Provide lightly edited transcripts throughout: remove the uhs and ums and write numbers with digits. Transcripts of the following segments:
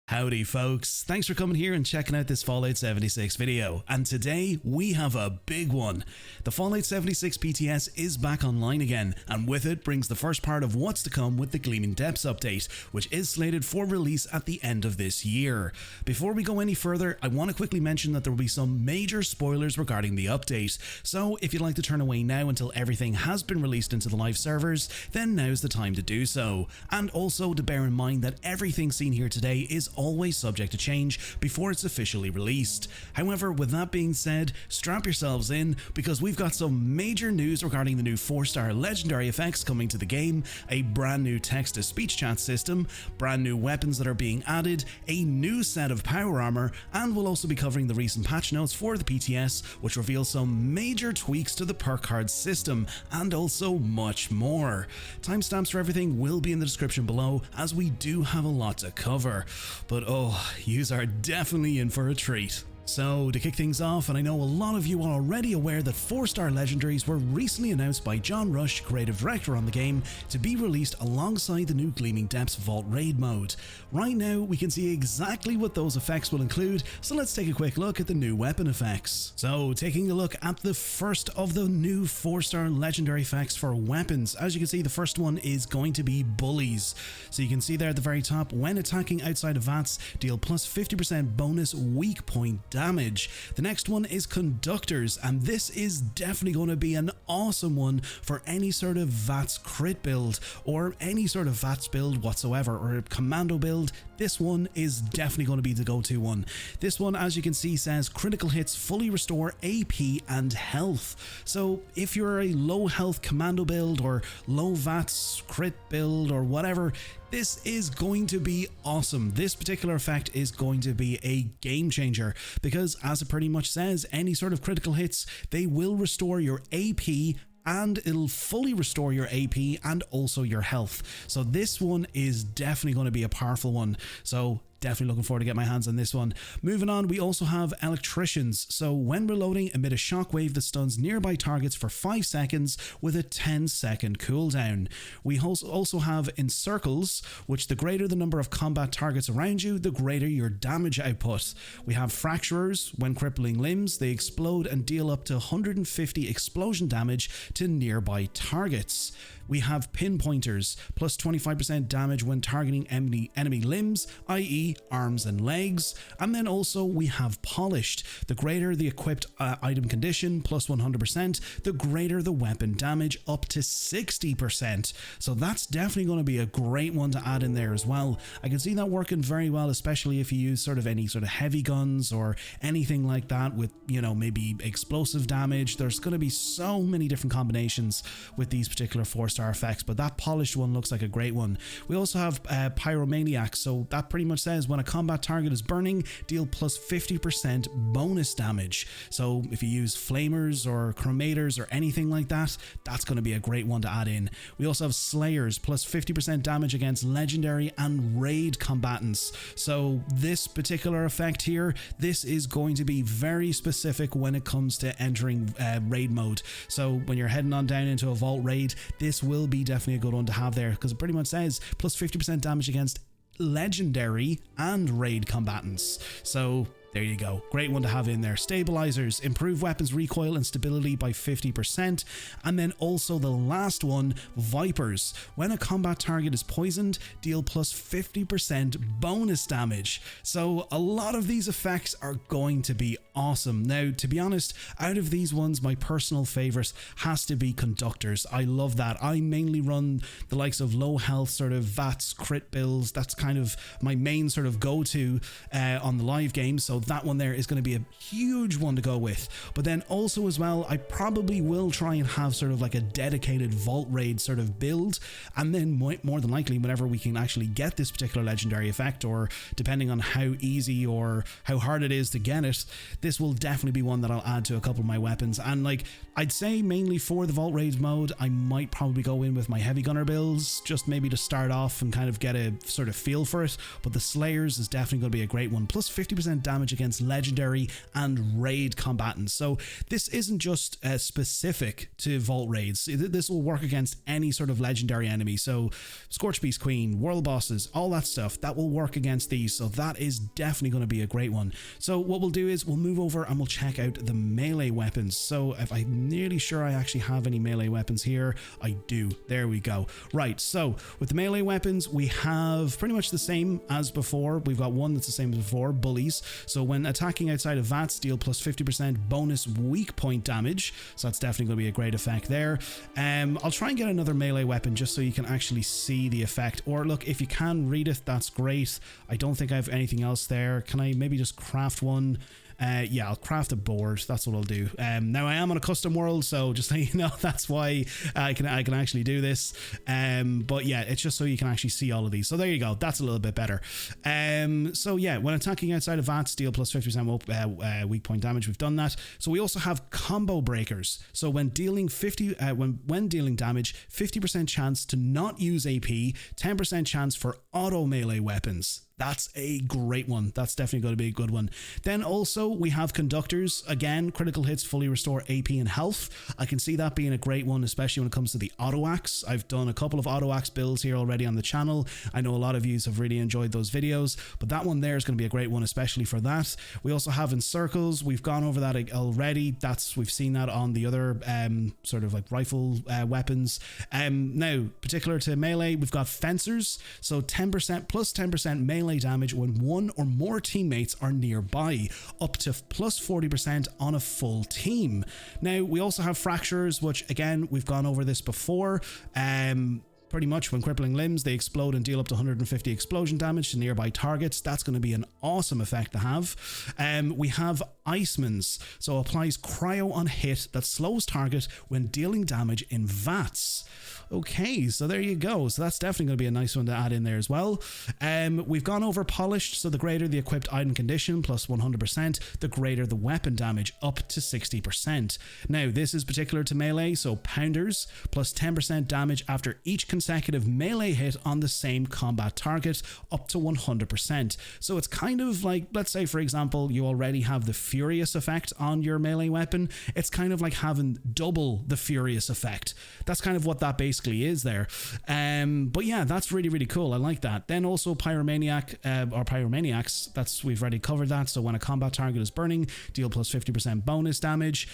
Howdy folks, thanks for coming here and checking out this Fallout 76 video, and today we have a big one. The Fallout 76 PTS is back online again, and with it brings the first part of what's to come with the Gleaming Depths update, which is slated for release at the end of this year. Before we go any further, I want to quickly mention that there will be some major spoilers regarding the update, so if you'd like to turn away now until everything has been released into the live servers, then now's the time to do so. And also to bear in mind that everything seen here today is always subject to change before it's officially released. However, with that being said, strap yourselves in because we've got some major news regarding the new 4-star legendary effects coming to the game, a brand new text-to-speech chat system, brand new weapons that are being added, a new set of power armor, and we'll also be covering the recent patch notes for the PTS, which reveal some major tweaks to the perk card system, and also much more. Timestamps for everything will be in the description below, as we do have a lot to cover. But oh, yous are definitely in for a treat. So to kick things off, and I know a lot of you are already aware that 4-star legendaries were recently announced by John Rush, creative director on the game, to be released alongside the new Gleaming Depths Vault Raid mode. Right now we can see exactly what those effects will include, so let's take a quick look at the new weapon effects. So taking a look at the first of the new 4-star legendary effects for weapons, as you can see the first one is going to be bullies. So you can see there at the very top, when attacking outside of VATS, deal plus 50% bonus weak point damage. The next one is conductors, and this is definitely going to be an awesome one for any sort of VATS crit build or any sort of VATS build whatsoever, or a commando build. This one is definitely going to be the go-to one. This one, as you can see, says critical hits fully restore AP and health. So if you're a low health commando build or low VATS crit build or whatever, this is going to be awesome. This particular effect is going to be a game changer because, as it pretty much says, any sort of critical hits, they will restore your AP, and it'll fully restore your AP and also your health. So this one is definitely going to be a powerful one. So definitely looking forward to get my hands on this one. Moving on, we also have electricians. So when reloading, emit a shockwave that stuns nearby targets for 5 seconds with a 10-second cooldown. We also have encircles, which the greater the number of combat targets around you, the greater your damage output. We have fracturers. When crippling limbs, they explode and deal up to 150 explosion damage to nearby targets. We have pinpointers, plus 25% damage when targeting enemy limbs, i.e. arms and legs. And then also we have polished. The greater the equipped item condition, plus 100%, the greater the weapon damage, up to 60%. So that's definitely going to be a great one to add in there as well. I can see that working very well, especially if you use sort of any sort of heavy guns or anything like that with, you know, maybe explosive damage. There's going to be so many different combinations with these particular 4-star effects, but that polished one looks like a great one. We also have pyromaniac, so that pretty much says when a combat target is burning, deal plus 50% bonus damage. So if you use flamers or chromators or anything like that, that's going to be a great one to add in. We also have slayers, plus 50% damage against legendary and raid combatants. So this particular effect here, this is going to be very specific when it comes to entering raid mode. So when you're heading on down into a vault raid, this will be definitely a good one to have there, because it pretty much says plus 50% damage against legendary and raid combatants. So there you go. Great one to have in there. Stabilizers, improve weapons recoil and stability by 50%. And then also the last one, Vipers. When a combat target is poisoned, deal plus 50% bonus damage. So a lot of these effects are going to be awesome. Now, to be honest, out of these ones, my personal favorite has to be conductors. I love that. I mainly run the likes of low health sort of VATS crit builds. That's kind of my main sort of go-to on the live game. So that one there is going to be a huge one to go with. But then also as well, I probably will try and have sort of like a dedicated vault raid sort of build, and then more than likely whenever we can actually get this particular legendary effect, or depending on how easy or how hard it is to get it, this will definitely be one that I'll add to a couple of my weapons. And like I'd say mainly for the vault raid mode, I might probably go in with my heavy gunner builds, just maybe to start off and kind of get a sort of feel for it. But the slayers is definitely going to be a great one. Plus 50% damage damage against legendary and raid combatants. So this isn't just specific to vault raids. This will work against any sort of legendary enemy. So Scorchbeast Queen, world bosses, all that stuff, that will work against these. So that is definitely going to be a great one. So what we'll do is we'll move over and we'll check out the melee weapons. So if I'm nearly sure I actually have any melee weapons here, I do. There we go. Right, so with the melee weapons, we have pretty much the same as before. We've got one that's the same as before, bullies. So when attacking outside of VATS, deal plus 50% bonus weak point damage. So that's definitely going to be a great effect there. I'll try and get another melee weapon just so you can actually see the effect. Or look, if you can read it, that's great. I don't think I have anything else there. Can I maybe just craft one? Yeah, I'll craft a board. That's what I'll do. Now I am on a custom world, so just so you know, that's why I can actually do this. But yeah, it's just so you can actually see all of these. So there you go. That's a little bit better. So yeah, when attacking outside of VATS, deal plus 50% weak point damage. We've done that. So we also have combo breakers. So when dealing when dealing damage, 50% chance to not use AP, 10% chance for auto melee weapons. That's a great one. That's definitely going to be a good one. Then also we have conductors. Again, critical hits fully restore AP and health. I can see that being a great one, especially when it comes to the auto axe. I've done a couple of auto axe builds here already on the channel. I know a lot of you have really enjoyed those videos, but that one there is going to be a great one, especially for that. We also have encircles. We've gone over that already. We've seen that on the other sort of like rifle weapons. Now, particular to melee, we've got fencers. So 10% plus 10% melee damage when one or more teammates are nearby, up to plus 40% on a full team. Now we also have fractures, which again we've gone over this before. Pretty much when crippling limbs, they explode and deal up to 150 explosion damage to nearby targets. That's going to be an awesome effect to have. We have Iceman's, so applies cryo on hit that slows target when dealing damage in VATS. Okay, so there you go. So that's definitely going to be a nice one to add in there as well. We've gone over polished, so the greater the equipped item condition, plus 100%, the greater the weapon damage, up to 60%. Now, this is particular to melee, so pounders, plus 10% damage after each consecutive melee hit on the same combat target, up to 100%. So it's kind of like, let's say for example, you already have the Furious effect on your melee weapon. It's kind of like having double the Furious effect. That's kind of what that basically is there. But yeah, that's really, really cool. I like that. Then also Pyromaniac or Pyromaniacs, we've already covered that. So when a combat target is burning, deal plus 50% bonus damage.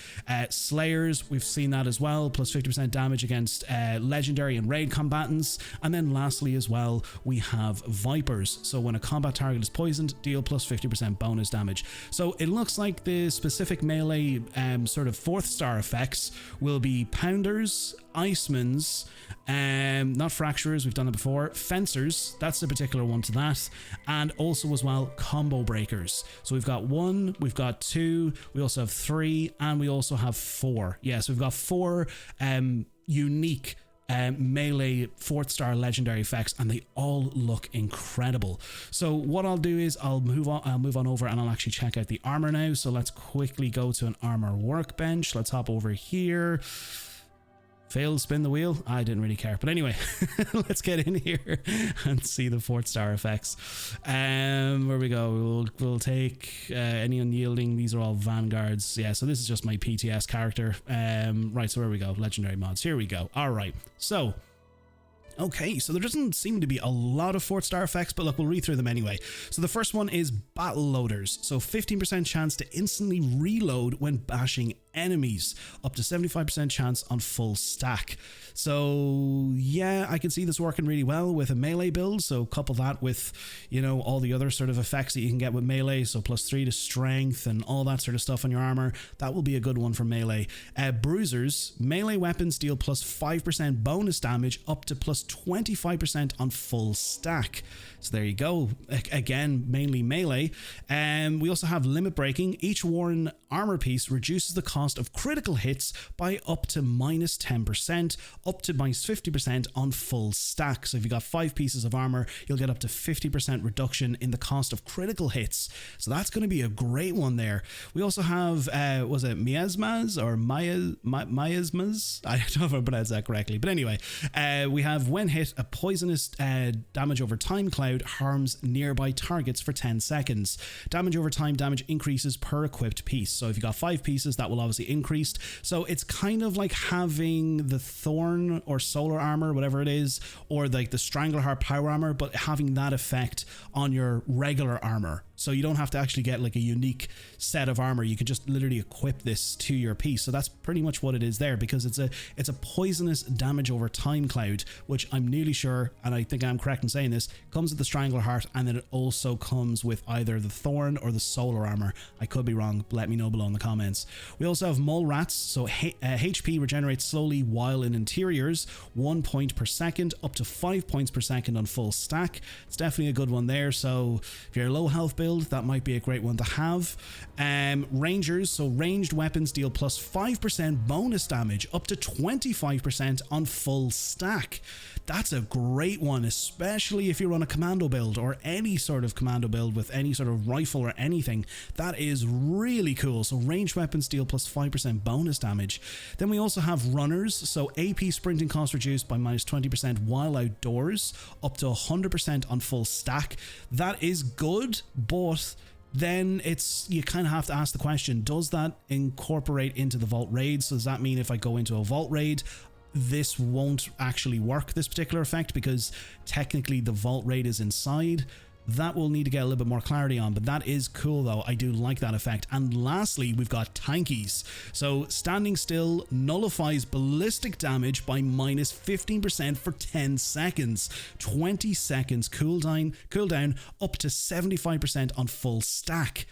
Slayers, we've seen that as well, plus 50% damage against legendary and raid combatants. And then lastly as well, we have Vipers. So when a combat target is poisoned, deal plus 50% bonus damage. So it looks like the specific melee sort of 4th star effects will be Pounders, Icemans, not Fracturers, we've done it before, Fencers, that's the particular one to that, and also as well Combo Breakers. So we've got 1, we've got 2, we also have 3, and we also have 4. Yeah, so we've got 4 unique melee 4th star legendary effects, and they all look incredible. So what I'll do is I'll move on over and I'll actually check out the armor now. So let's quickly go to an armor workbench. Let's hop over here. Failed spin the wheel. I didn't really care, but anyway, let's get in here and see the 4th star effects. Where we go, we'll take any unyielding. These are all vanguards. Yeah, so this is just my PTS character. Right, so where we go, legendary mods, here we go. All right, so okay, so there doesn't seem to be a lot of 4th star effects, but look, we'll read through them anyway. So the first one is battle loaders. So 15% chance to instantly reload when bashing enemies, up to 75% chance on full stack. So yeah, I can see this working really well with a melee build. So couple that with, you know, all the other sort of effects that you can get with melee. So plus 3 to strength and all that sort of stuff on your armor. That will be a good one for melee. Bruisers, melee weapons deal plus 5% bonus damage, up to plus 25% on full stack. So there you go. Again, mainly melee. We also have limit breaking. Each worn armor piece reduces the cost cost of critical hits by up to minus 10%, up to minus 50% on full stack. So if you got 5 pieces of armor, you'll get up to 50% reduction in the cost of critical hits. So that's going to be a great one there. We also have, was it miasmas or miasmas? I don't know if I pronounced that correctly, but anyway, we have when hit, a poisonous damage over time cloud harms nearby targets for 10 seconds. Damage over time damage increases per equipped piece. So if you got 5 pieces, that will obviously increase. So it's kind of like having the thorn or solar armor, whatever it is, or like the strangleheart power armor, but having that effect on your regular armor. So you don't have to actually get like a unique set of armor. You can just literally equip this to your piece. So that's pretty much what it is there, because it's a poisonous damage over time cloud, which I'm nearly sure, and I think I'm correct in saying this, comes with the Strangleheart, and then it also comes with either the Thorn or the Solar armor. I could be wrong, let me know below in the comments. We also have Mole Rats, so HP regenerates slowly while in interiors, 1 point per second, up to 5 points per second on full stack. It's definitely a good one there. So if you're a low health build, that might be a great one to have. Rangers, so ranged weapons deal plus 5% bonus damage, up to 25% on full stack. That's a great one, especially if you run a commando build or any sort of commando build with any sort of rifle or anything. That is really cool. So ranged weapons deal plus 5% bonus damage. Then we also have runners, so AP sprinting cost reduced by minus 20% while outdoors, up to 100% on full stack. That is good, but then you kind of have to ask the question, does that incorporate into the vault raid? So does that mean if I go into a vault raid, this won't actually work, this particular effect, because technically the vault raid is inside? That we'll need to get a little bit more clarity on, but that is cool though. I do like that effect. And lastly, we've got tankies. So standing still nullifies ballistic damage by minus 15% for 10 seconds. 20 seconds cooldown up to 75% on full stack.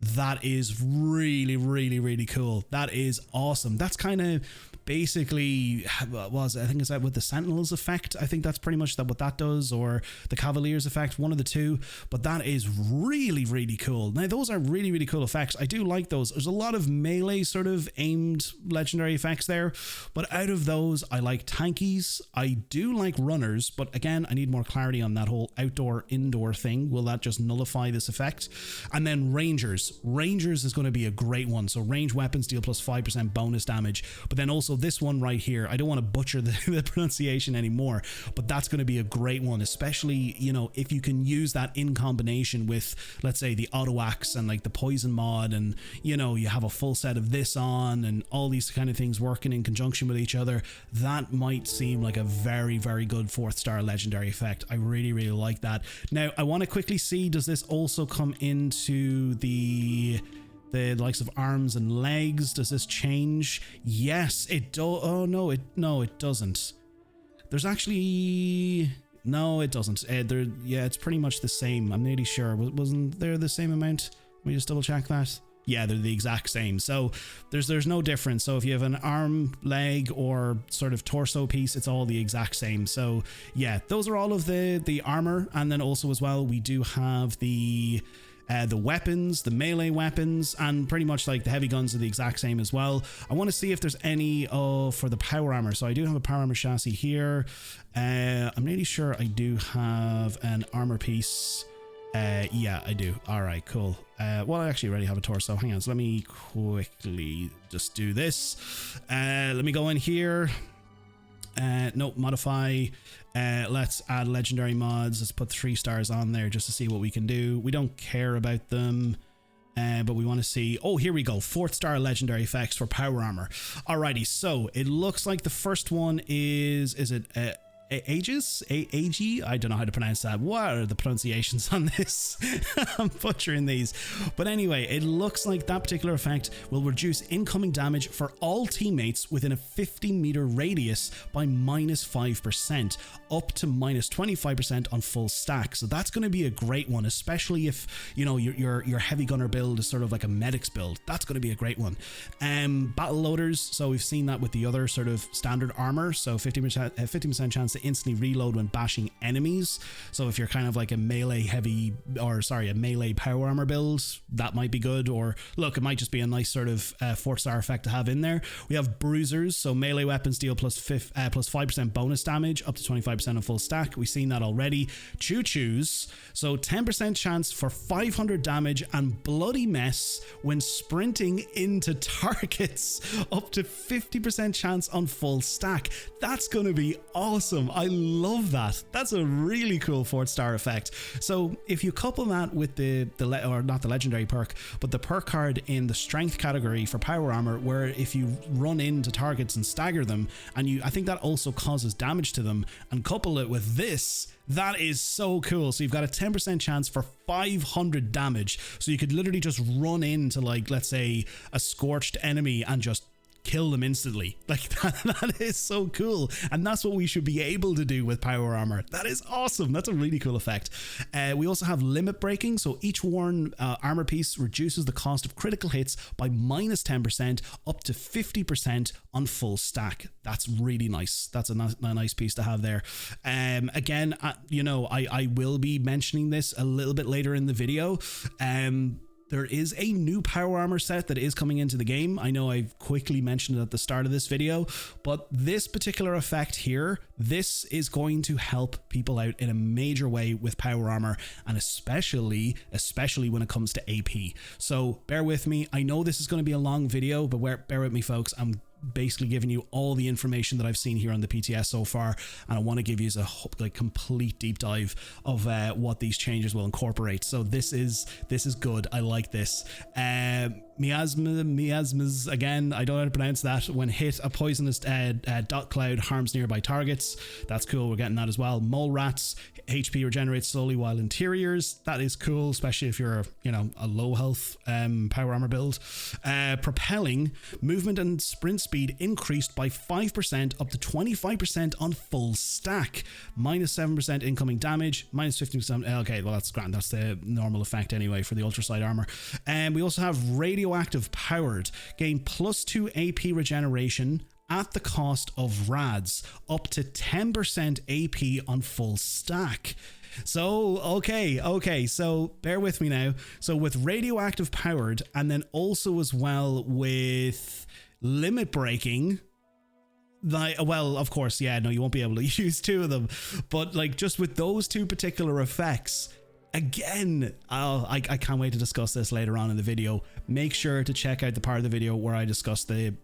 That is really, really, really cool. That is awesome. That's kind of basically I think it's that with the Sentinels effect. I think that's pretty much what that does, or the Cavaliers effect, one of the two. But that is really, really cool. Now those are really, really cool effects. I do like those. There's a lot of melee sort of aimed legendary effects there, but out of those I like tankies. I do like runners, but again I need more clarity on that whole outdoor indoor thing. Will that just nullify this effect? And then rangers is going to be a great one. So ranged weapons deal plus 5% bonus damage, but then also this one right here, I don't want to butcher the pronunciation anymore, but that's going to be a great one, especially, you know, if you can use that in combination with, let's say, the auto axe and like the poison mod, and you know, you have a full set of this on and all these kind of things working in conjunction with each other. That might seem like a very, very good 4th star legendary effect. I really, really like that. Now I want to quickly see, does this also come into the likes of arms and legs? Does this change? Yes, it does. Oh no, it doesn't. There's actually, no, it doesn't. Yeah, it's pretty much the same. I'm nearly sure. Wasn't there the same amount? Let me just double check that. Yeah, they're the exact same. So there's no difference. So if you have an arm, leg, or sort of torso piece, it's all the exact same. So yeah, those are all of the armor. And then also as well, we do have the weapons, the melee weapons, and pretty much like the heavy guns are the exact same as well. I want to see if there's any for the power armor. So I do have a power armor chassis here. I'm nearly sure I do have an armor piece. Yeah, I do. All right, cool. Well, I actually already have a torso. Hang on, so let me quickly just do this. Let me go in here. Nope, modify. Let's add legendary mods. Let's put 3 stars on there just to see what we can do. We don't care about them, but we want to see. Oh, here we go. 4th star legendary effects for power armor. Alrighty, so it looks like the first one is it Aegis? AG? I don't know how to pronounce that. What are the pronunciations on this? I'm butchering these. But anyway, it looks like that particular effect will reduce incoming damage for all teammates within a 50-meter radius by minus 5%, up to minus 25% on full stack. So that's going to be a great one, especially if, you know, your heavy gunner build is sort of like a medics build. That's going to be a great one. Battle loaders. So we've seen that with the other sort of standard armor. So 50% chance to to instantly reload when bashing enemies. So if you're kind of like a melee a melee power armor build, that might be good. Or look, it might just be a nice sort of 4-star effect to have in there. We have bruisers, so melee weapons deal plus 5% bonus damage up to 25% on full stack. We've seen that already. Choo-choos, so 10% chance for 500 damage and bloody mess when sprinting into targets, up to 50% chance on full stack. That's going to be awesome. I love that. That's a really cool 4-star effect. So if you couple that with not the legendary perk, but the perk card in the strength category for power armor, where if you run into targets and stagger them, and I think that also causes damage to them, and couple it with this, that is so cool. So you've got a 10% chance for 500 damage. So you could literally just run into, like, let's say a scorched enemy and just kill them instantly. Like that is so cool, and that's what we should be able to do with power armor. That is awesome. That's a really cool effect. We also have limit breaking, so each worn armor piece reduces the cost of critical hits by -10% up to 50% on full stack. That's really nice. That's a nice piece to have there. Again, I will be mentioning this a little bit later in the video. There is a new power armor set that is coming into the game. I know I've quickly mentioned it at the start of this video, but this particular effect here, this is going to help people out in a major way with power armor, and especially when it comes to AP. So bear with me. I know this is going to be a long video, but bear with me, folks. I'm basically giving you all the information that I've seen here on the PTS so far, and I want to give you a complete deep dive of what these changes will incorporate. So this is good. I like this. Miasmas, again, I don't know how to pronounce that. When hit, a poisonous dot cloud harms nearby targets. That's cool. We're getting that as well. Mole rats, HP regenerates slowly while interiors. That is cool, especially if you're a low health power armor build. Propelling, movement and sprint speed increased by 5% up to 25% on full stack. -7% incoming damage, -15%. Okay, well, that's grand. That's the normal effect anyway for the ultra side armor. And we also have radioactive powered, gain +2 AP regeneration at the cost of rads, up to 10% AP on full stack. So, okay, so bear with me now. So with radioactive powered, and then also as well with limit breaking, well, of course, yeah, no, you won't be able to use two of them, but like just with those two particular effects, again, I can't wait to discuss this later on in the video. Make sure to check out the part of the video where I discuss the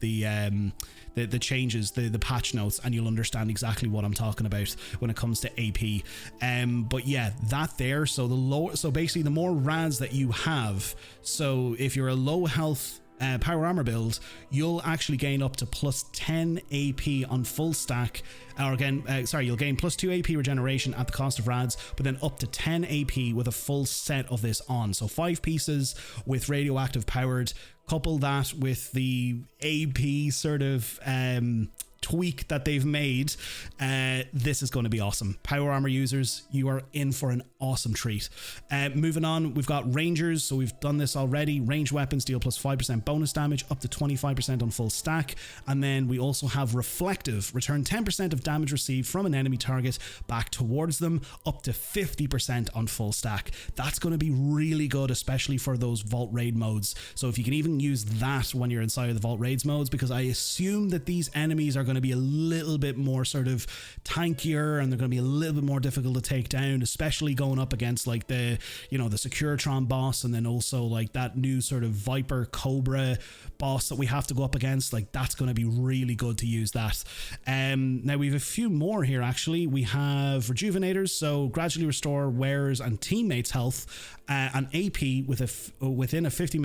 changes, the patch notes, and you'll understand exactly what I'm talking about when it comes to AP. But yeah, that there. So basically, the more rads that you have, so if you're a low health power armor build, you'll actually gain up to +10 AP on full stack, or again, you'll gain +2 AP regeneration at the cost of rads, but then up to 10 AP with a full set of this on. So 5 pieces with radioactive powered. Couple that with the AP sort of tweak that they've made, this is going to be awesome. Power armor users, you are in for an awesome treat. Moving on, we've got rangers, so we've done this already. Ranged weapons deal +5% bonus damage up to 25% on full stack, and then we also have reflective, return 10% of damage received from an enemy target back towards them, up to 50% on full stack. That's going to be really good, especially for those vault raid modes. So if you can even use that when you're inside of the vault raids modes, because I assume that these enemies are going to be a little bit more sort of tankier, and they're going to be a little bit more difficult to take down, especially going up against like the Securitron boss, and then also like that new sort of Viper Cobra boss that we have to go up against. Like, that's going to be really good to use that. Now we have a few more here. Actually, we have rejuvenators, so gradually restore wearers and teammates health and AP within a 50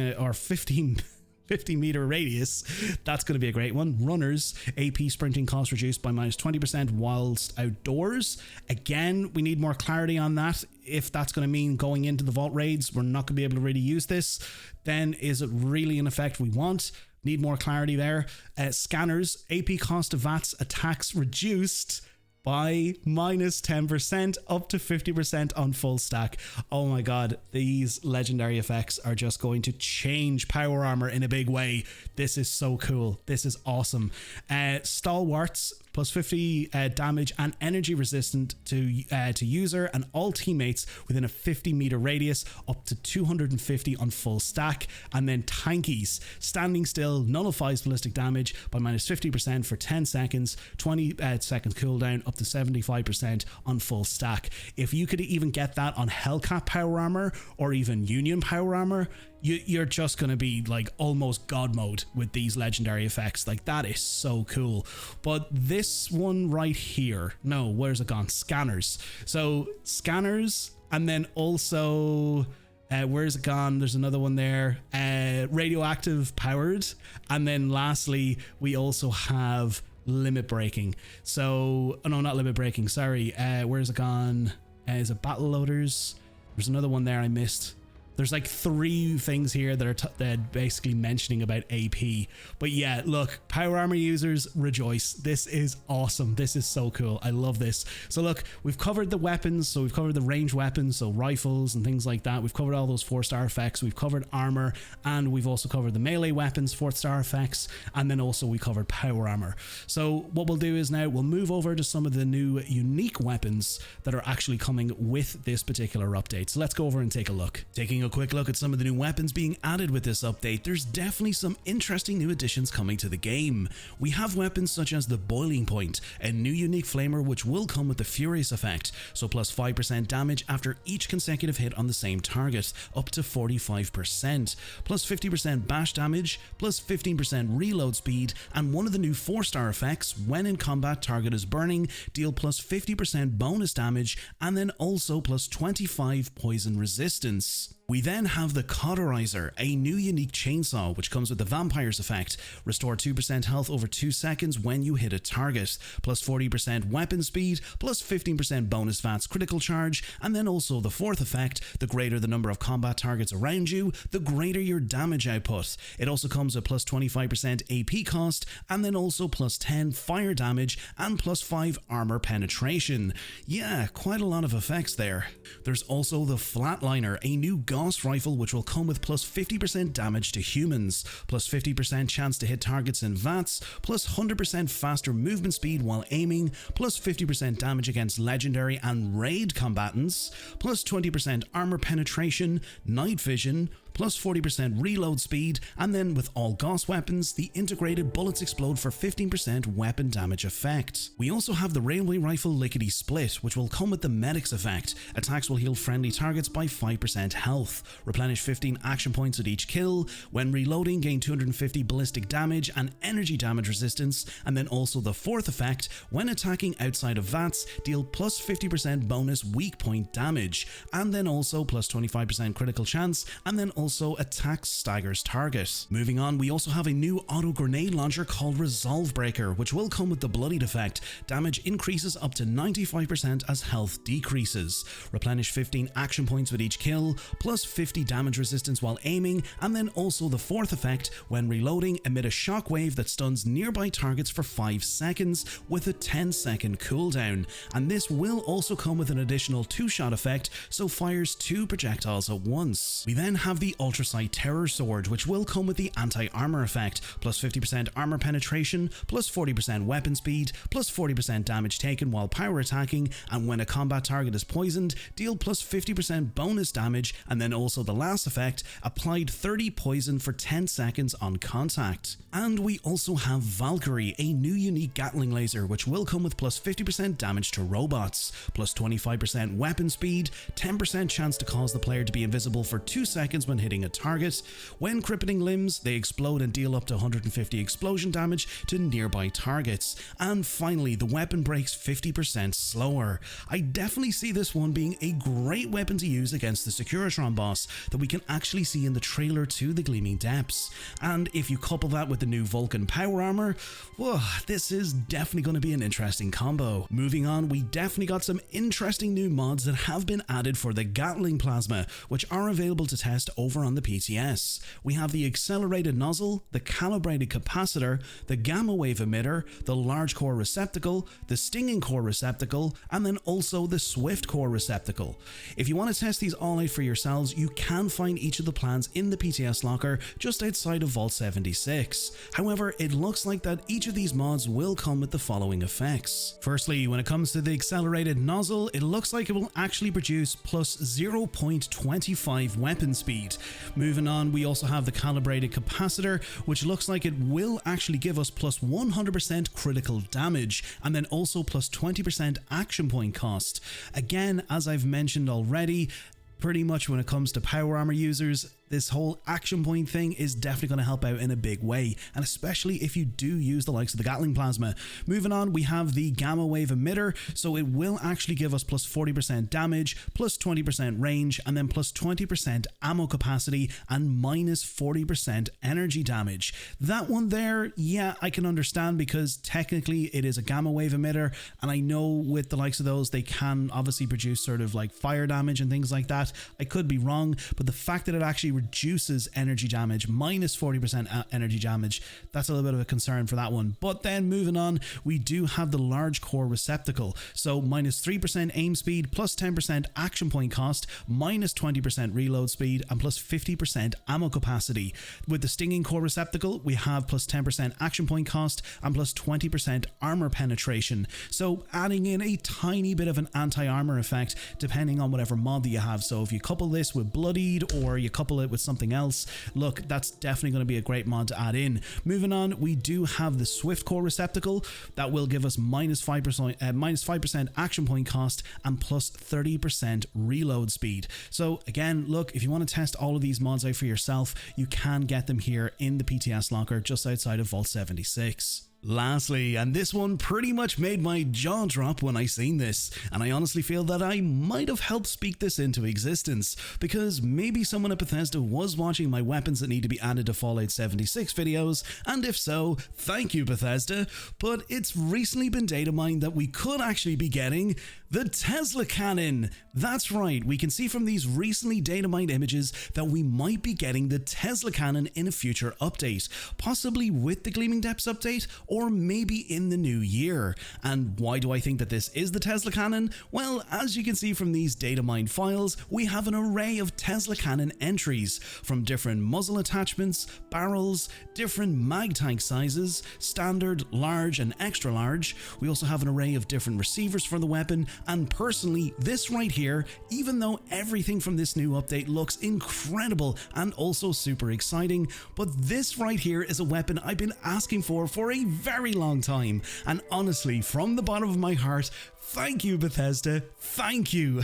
meter radius. That's going to be a great one. Runners, AP sprinting cost reduced by -20% whilst outdoors. Again, we need more clarity on that. If that's going to mean going into the vault raids, we're not going to be able to really use this. Then is it really an effect we want? Need more clarity there. Scanners, AP cost of VATS attacks reduced by -10% up to 50% on full stack. Oh my god, these legendary effects are just going to change power armor in a big way. This is so cool. This is awesome. Stalwarts, plus 50 damage and energy resistant to user and all teammates within a 50-meter radius, up to 250 on full stack. And then tankies, standing still nullifies ballistic damage by minus 50% for 10 seconds, 20 seconds cooldown, up to 75% on full stack. If you could even get that on Hellcat power armor or even Union power armor, you're just going to be like almost god mode with these legendary effects. Like, that is so cool. But this one right here, no, where's it gone? Scanners. So scanners, and then also where's it gone? There's another one there, radioactive powered, and then lastly we also have limit breaking. So no, not limit breaking, sorry, where's it gone? Is it battle loaders? There's another one there I missed. There's like 3 things here that are they're basically mentioning about AP. But yeah, look, power armor users, rejoice. This is awesome. This is so cool. I love this. So look, we've covered the weapons. So we've covered the ranged weapons, so rifles and things like that. We've covered all those 4-star effects. We've covered armor, and we've also covered the melee weapons, 4th-star effects, and then also we covered power armor. So what we'll do is now we'll move over to some of the new unique weapons that are actually coming with this particular update. So let's go over and take a look. Taking a quick look at some of the new weapons being added with this update, there's definitely some interesting new additions coming to the game. We have weapons such as the Boiling Point, a new unique flamer which will come with the Furious effect, so plus 5% damage after each consecutive hit on the same target, up to 45%, plus 50% bash damage, plus 15% reload speed, and one of the new 4-star effects, when in combat target is burning, deal plus 50% bonus damage, and then also plus 25 poison resistance. We then have the Cauterizer, a new unique chainsaw which comes with the Vampire's effect, restore 2% health over 2 seconds when you hit a target, plus 40% weapon speed, plus 15% bonus VATS critical charge, and then also the 4th effect, the greater the number of combat targets around you, the greater your damage output. It also comes with plus 25% AP cost, and then also plus 10 fire damage and plus 5 armor penetration. Yeah, quite a lot of effects there. There's also the Flatliner, a new Gauss rifle which will come with plus 50% damage to humans, plus 50% chance to hit targets in VATS, plus 100% faster movement speed while aiming, plus 50% damage against legendary and raid combatants, plus 20% armor penetration, night vision, plus 40% reload speed, and then with all Gauss weapons, the integrated bullets explode for 15% weapon damage effect. We also have the Railway Rifle Lickety Split, which will come with the Medic's effect. Attacks will heal friendly targets by 5% health, replenish 15 action points at each kill, when reloading gain 250 ballistic damage and energy damage resistance, and then also the 4th effect, when attacking outside of VATS, deal plus 50% bonus weak point damage, and then also plus 25% critical chance, and then also attacks staggers target. Moving on, we also have a new auto grenade launcher called Resolve Breaker, which will come with the Bloodied effect. Damage increases up to 95% as health decreases. Replenish 15 action points with each kill, plus 50 damage resistance while aiming, and then also the 4th effect, when reloading, emit a shockwave that stuns nearby targets for 5 seconds with a 10-second cooldown. And this will also come with an additional 2-shot effect, so fires 2 projectiles at once. We then have the Ultrasight Terror Sword, which will come with the anti-armor effect, plus 50% armor penetration, plus 40% weapon speed, plus 40% damage taken while power attacking, and when a combat target is poisoned, deal plus 50% bonus damage, and then also the last effect, applied 30 poison for 10 seconds on contact. And we also have Valkyrie, a new unique Gatling laser, which will come with plus 50% damage to robots, plus 25% weapon speed, 10% chance to cause the player to be invisible for 2 seconds when hitting a target. When crippling limbs, they explode and deal up to 150 explosion damage to nearby targets. And finally, the weapon breaks 50% slower. I definitely see this one being a great weapon to use against the Securitron boss that we can actually see in the trailer to the Gleaming Depths. And if you couple that with the new Vulcan power armor, whoa, this is definitely going to be an interesting combo. Moving on, we definitely got some interesting new mods that have been added for the Gatling plasma, which are available to test over over on the PTS. We have the accelerated nozzle, the calibrated capacitor, the gamma wave emitter, the large core receptacle, the stinging core receptacle, and then also the swift core receptacle. If you want to test these all out for yourselves, you can find each of the plans in the PTS locker just outside of Vault 76. However, it looks like that each of these mods will come with the following effects. Firstly, when it comes to the accelerated nozzle, it looks like it will actually produce plus 0.25 weapon speed. Moving on, we also have the calibrated capacitor, which looks like it will actually give us plus 100% critical damage, and then also plus 20% action point cost. Again, as I've mentioned already, pretty much when it comes to power armor users, this whole action point thing is definitely going to help out in a big way, and especially if you do use the likes of the Gatling plasma. Moving on, we have the gamma wave emitter, so it will actually give us plus 40% damage, plus 20% range, and then plus 20% ammo capacity, and minus 40% energy damage. That one there, yeah, I can understand because technically it is a gamma wave emitter, and I know with the likes of those, they can obviously produce sort of like fire damage and things like that. I could be wrong, but the fact that it actually reduces energy damage, minus 40% energy damage, that's a little bit of a concern for that one. But then moving on, we do have the large core receptacle, so minus 3% aim speed, plus 10% action point cost, minus 20% reload speed, and plus 50% ammo capacity. With the stinging core receptacle, we have plus 10% action point cost and plus 20% armor penetration, so adding in a tiny bit of an anti-armor effect depending on whatever mod that you have. So if you couple this with bloodied or you couple it with something else, look, that's definitely going to be a great mod to add in. Moving on, we do have the swift core receptacle that will give us minus 5% action point cost and plus 30% reload speed. So again, look, if you want to test all of these mods out for yourself, you can get them here in the PTS locker just outside of Vault 76. Lastly, and this one pretty much made my jaw drop when I seen this, and I honestly feel that I might have helped speak this into existence, because maybe someone at Bethesda was watching my weapons that need to be added to Fallout 76 videos, and if so, thank you Bethesda, but it's recently been data mined that we could actually be getting the Tesla cannon. That's right, we can see from these recently data mined images that we might be getting the Tesla cannon in a future update, possibly with the Gleaming Depths update, or maybe in the new year. And why do I think that this is the Tesla cannon? Well, as you can see from these data mined files, we have an array of Tesla cannon entries from different muzzle attachments, barrels, different mag tank sizes, standard, large, and extra large. We also have an array of different receivers for the weapon, and personally, this right here, even though everything from this new update looks incredible and also super exciting, but this right here is a weapon I've been asking for a very long time, and honestly, from the bottom of my heart, thank you Bethesda, thank you.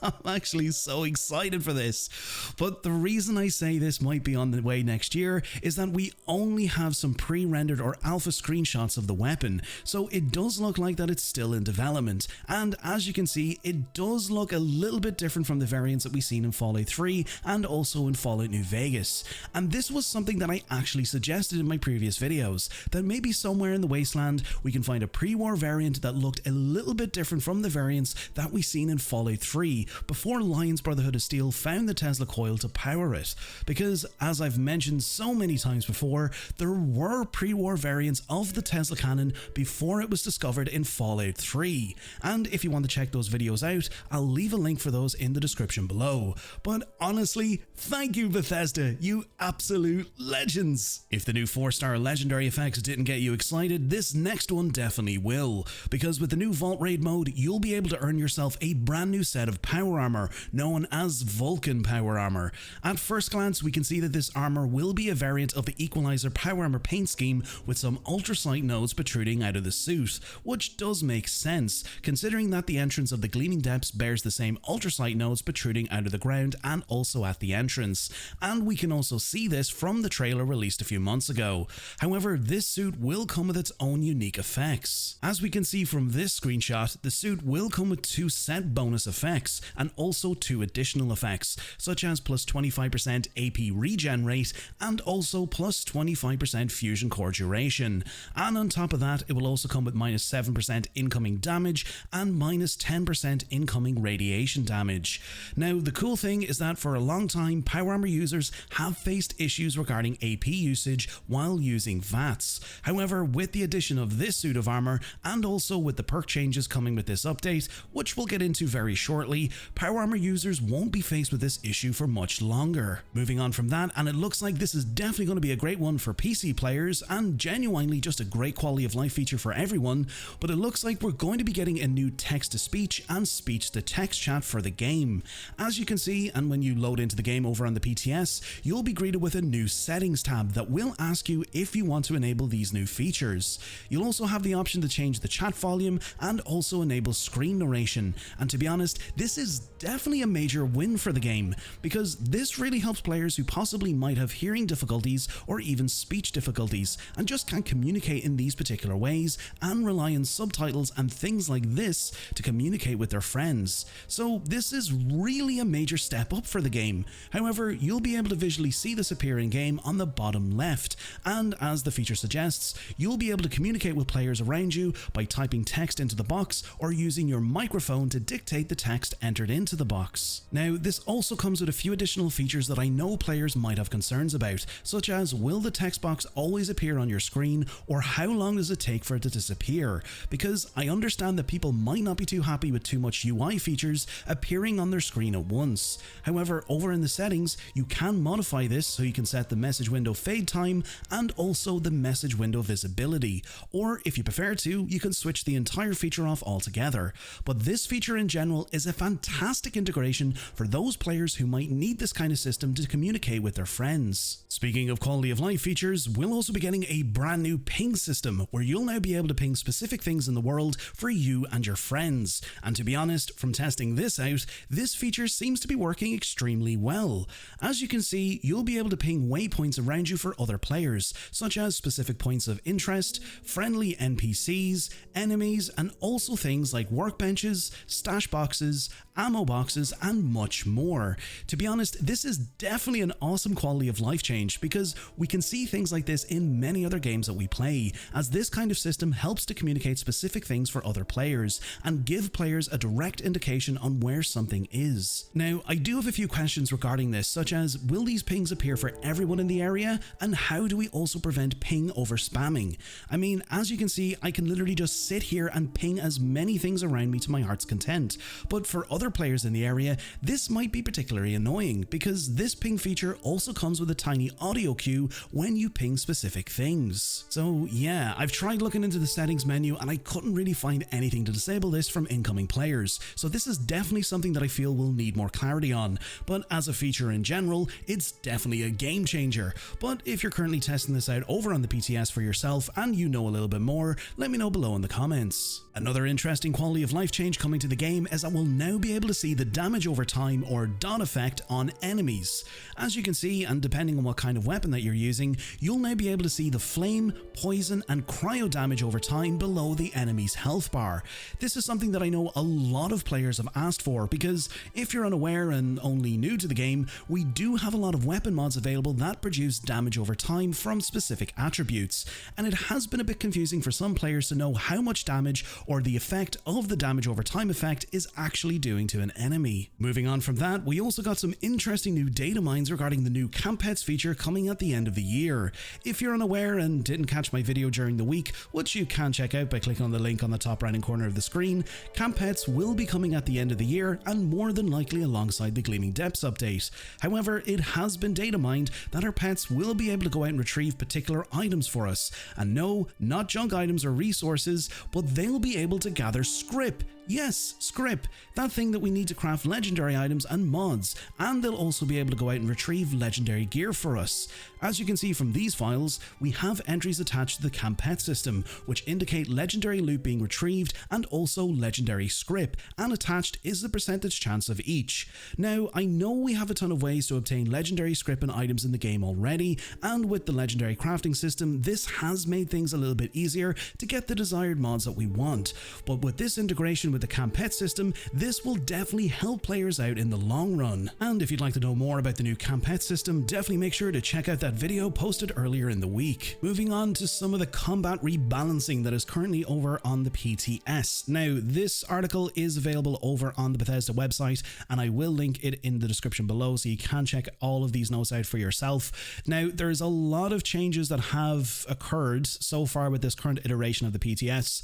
I'm actually so excited for this. But the reason I say this might be on the way next year is that we only have some pre-rendered or alpha screenshots of the weapon, so it does look like that it's still in development, and as you can see, it does look a little bit different from the variants that we've seen in Fallout 3 and also in Fallout New Vegas. And this was something that I actually suggested in my previous videos, that maybe somewhere in the wasteland we can find a pre-war variant that looked a little bit different from the variants that we seen in Fallout 3 before Lion's Brotherhood of Steel found the Tesla coil to power it. Because as I've mentioned so many times before, there were pre-war variants of the Tesla cannon before it was discovered in Fallout 3, and if you want to check those videos out, I'll leave a link for those in the description below. But honestly, thank you Bethesda, you absolute legends. If the new 4-star legendary effects didn't get you excited, this next one definitely will, because with the new Vault Raid mode, you'll be able to earn yourself a brand new set of power armor known as VULCAN power armor. At first glance, we can see that this armor will be a variant of the Equalizer power armor paint scheme with some ultrasight nodes protruding out of the suit, which does make sense considering that the entrance of the Gleaming Depths bears the same ultrasight nodes protruding out of the ground and also at the entrance, and we can also see this from the trailer released a few months ago. However, this suit will come with its own unique effects. As we can see from this screenshot, that, the suit will come with 2 set bonus effects and also 2 additional effects, such as plus 25% AP regen rate and also plus 25% fusion core duration. And on top of that, it will also come with minus 7% incoming damage and minus 10% incoming radiation damage. Now, the cool thing is that for a long time, power armor users have faced issues regarding AP usage while using VATS. However, with the addition of this suit of armor and also with the perk changes coming with this update, which we'll get into very shortly, power armor users won't be faced with this issue for much longer. Moving on from that, and it looks like this is definitely going to be a great one for PC players and genuinely just a great quality of life feature for everyone, but it looks like we're going to be getting a new text-to-speech and speech-to-text chat for the game. As you can see, and when you load into the game over on the PTS, you'll be greeted with a new settings tab that will ask you if you want to enable these new features. You'll also have the option to change the chat volume and also enable screen narration, and to be honest, this is definitely a major win for the game, because this really helps players who possibly might have hearing difficulties or even speech difficulties and just can't communicate in these particular ways and rely on subtitles and things like this to communicate with their friends. So this is really a major step up for the game. However, you'll be able to visually see this appear in game on the bottom left, and as the feature suggests, you'll be able to communicate with players around you by typing text into the box or using your microphone to dictate the text entered into the box. Now, this also comes with a few additional features that I know players might have concerns about, such as will the text box always appear on your screen, or how long does it take for it to disappear? Because I understand that people might not be too happy with too much UI features appearing on their screen at once. However, over in the settings, you can modify this so you can set the message window fade time and also the message window visibility, or if you prefer to, you can switch the entire feature off altogether. But this feature in general is a fantastic integration for those players who might need this kind of system to communicate with their friends. Speaking of quality of life features, we'll also be getting a brand new ping system where you'll now be able to ping specific things in the world for you and your friends. And to be honest, from testing this out, this feature seems to be working extremely well. As you can see, you'll be able to ping waypoints around you for other players, such as specific points of interest, friendly NPCs, enemies, and also things like workbenches, stash boxes, ammo boxes, and much more. To be honest, this is definitely an awesome quality of life change because we can see things like this in many other games that we play, as this kind of system helps to communicate specific things for other players and give players a direct indication on where something is. Now, I do have a few questions regarding this, such as will these pings appear for everyone in the area, and how do we also prevent ping over spamming? I mean, as you can see, I can literally just sit here and ping as many things around me to my heart's content, but for other players in the area, this might be particularly annoying because this ping feature also comes with a tiny audio cue when you ping specific things. So yeah, I've tried looking into the settings menu and I couldn't really find anything to disable this from incoming players, so this is definitely something that I feel will need more clarity on, but as a feature in general, it's definitely a game changer. But if you're currently testing this out over on the PTS for yourself and you know a little bit more, let me know below in the comments. Another interesting quality of life change coming to the game is that we'll now be able to see the damage over time or dot effect on enemies. As you can see, and depending on what kind of weapon that you're using, you'll now be able to see the flame, poison, and cryo damage over time below the enemy's health bar. This is something that I know a lot of players have asked for, because if you're unaware and only new to the game, we do have a lot of weapon mods available that produce damage over time from specific attributes, and it has been a bit confusing for some players to know how much damage or the effect of the damage over time effect is actually doing to an enemy. Moving on from that, we also got some interesting new data mines regarding the new camp pets feature coming at the end of the year. If you're unaware and didn't catch my video during the week, which you can check out by clicking on the link on the top right hand corner of the screen, camp pets will be coming at the end of the year and more than likely alongside the Gleaming Depths update. However, it has been data mined that our pets will be able to go out and retrieve particular items for us, and no, not junk items or resources, but they'll be able to gather script. Yes, scrip, that thing that we need to craft legendary items and mods, and they'll also be able to go out and retrieve legendary gear for us. As you can see from these files, we have entries attached to the campette system, which indicate legendary loot being retrieved and also legendary scrip, and attached is the percentage chance of each. Now, I know we have a ton of ways to obtain legendary scrip and items in the game already, and with the legendary crafting system, this has made things a little bit easier to get the desired mods that we want, but with this integration with the campette system, this will definitely help players out in the long run. And if you'd like to know more about the new campette system, definitely make sure to check out that video posted earlier in the week. Moving on to some of the combat rebalancing that is currently over on the PTS. Now, this article is available over on the Bethesda website, and I will link it in the description below so you can check all of these notes out for yourself. Now, there's a lot of changes that have occurred so far with this current iteration of the PTS,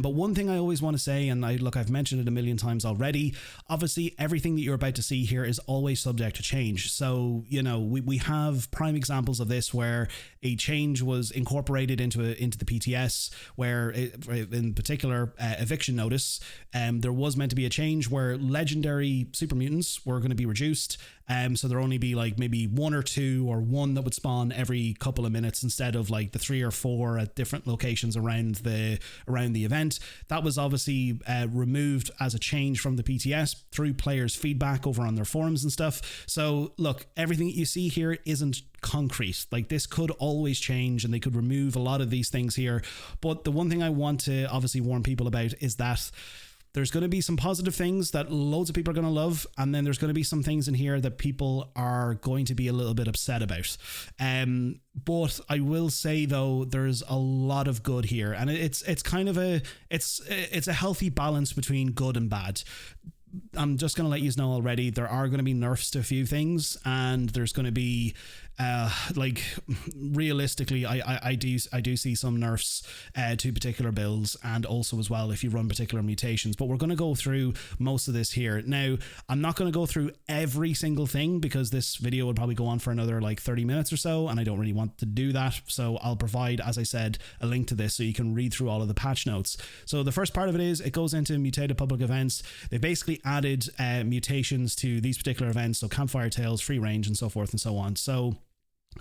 but one thing I always want to say, and I've mentioned it a million times already, obviously everything that you're about to see here is always subject to change. So, you know, we have prime examples of this where a change was incorporated into the PTS, where in particular eviction notice, there was meant to be a change where legendary super mutants were going to be reduced, so there'll only be like maybe 1 or 2 or 1 that would spawn every couple of minutes instead of like the 3 or 4 at different locations around the event. That was obviously removed as a change from the PTS through players' feedback over on their forums and stuff. So look, everything that you see here isn't concrete. Like, this could always change and they could remove a lot of these things here, but the one thing I want to obviously warn people about is that there's going to be some positive things that loads of people are going to love, and then there's going to be some things in here that people are going to be a little bit upset about. But I will say though, there's a lot of good here, and it's kind of it's a healthy balance between good and bad. I'm just going to let you know already, there are going to be nerfs to a few things, and there's going to be like, realistically, I do see some nerfs to particular builds, and also as well if you run particular mutations, but we're going to go through most of this here. Now, I'm not going to go through every single thing because this video would probably go on for another like 30 minutes or so, and I don't really want to do that, so I'll provide, as I said, a link to this so you can read through all of the patch notes. So the first part of it is, it goes into mutated public events. They basically added mutations to these particular events, so campfire tales, free range, and so forth and so on. So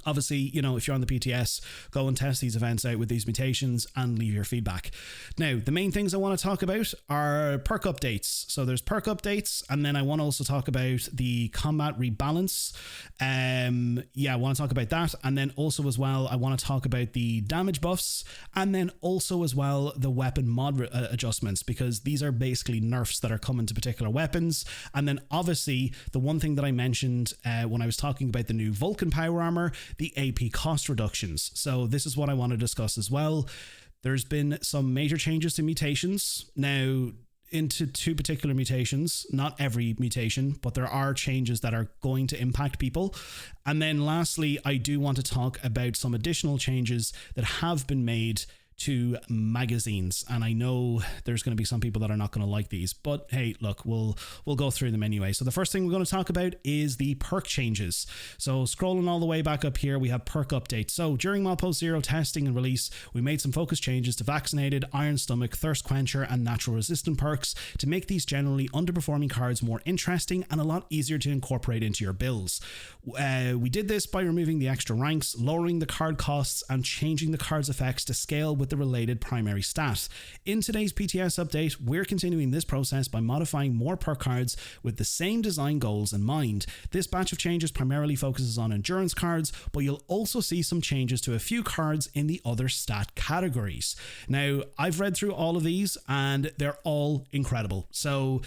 obviously, you know, if you're on the PTS, go and test these events out with these mutations and leave your feedback. Now, the main things I want to talk about are perk updates. So there's perk updates, and then I want to also talk about the combat rebalance. Yeah, I want to talk about that, and then also as well, I want to talk about the damage buffs, and then also as well the weapon mod adjustments, because these are basically nerfs that are coming to particular weapons. And then obviously the one thing that I mentioned when I was talking about the new VULCAN power armor, the AP cost reductions. So this is what I want to discuss as well. There's been some major changes to mutations. Now, into 2 particular mutations, not every mutation, but there are changes that are going to impact people. And then lastly, I do want to talk about some additional changes that have been made to magazines, and I know there's going to be some people that are not going to like these, but hey, look, we'll go through them anyway. So the first thing we're going to talk about is the perk changes. So scrolling all the way back up here, we have perk updates. So during Milepost Zero testing and release, we made some focus changes to vaccinated, iron stomach, thirst quencher, and natural resistant perks to make these generally underperforming cards more interesting and a lot easier to incorporate into your builds. We did this by removing the extra ranks, lowering the card costs, and changing the card's effects to scale with the related primary stat. In today's PTS update, we're continuing this process by modifying more perk cards with the same design goals in mind. This batch of changes primarily focuses on endurance cards, but you'll also see some changes to a few cards in the other stat categories. Now, I've read through all of these and they're all incredible. So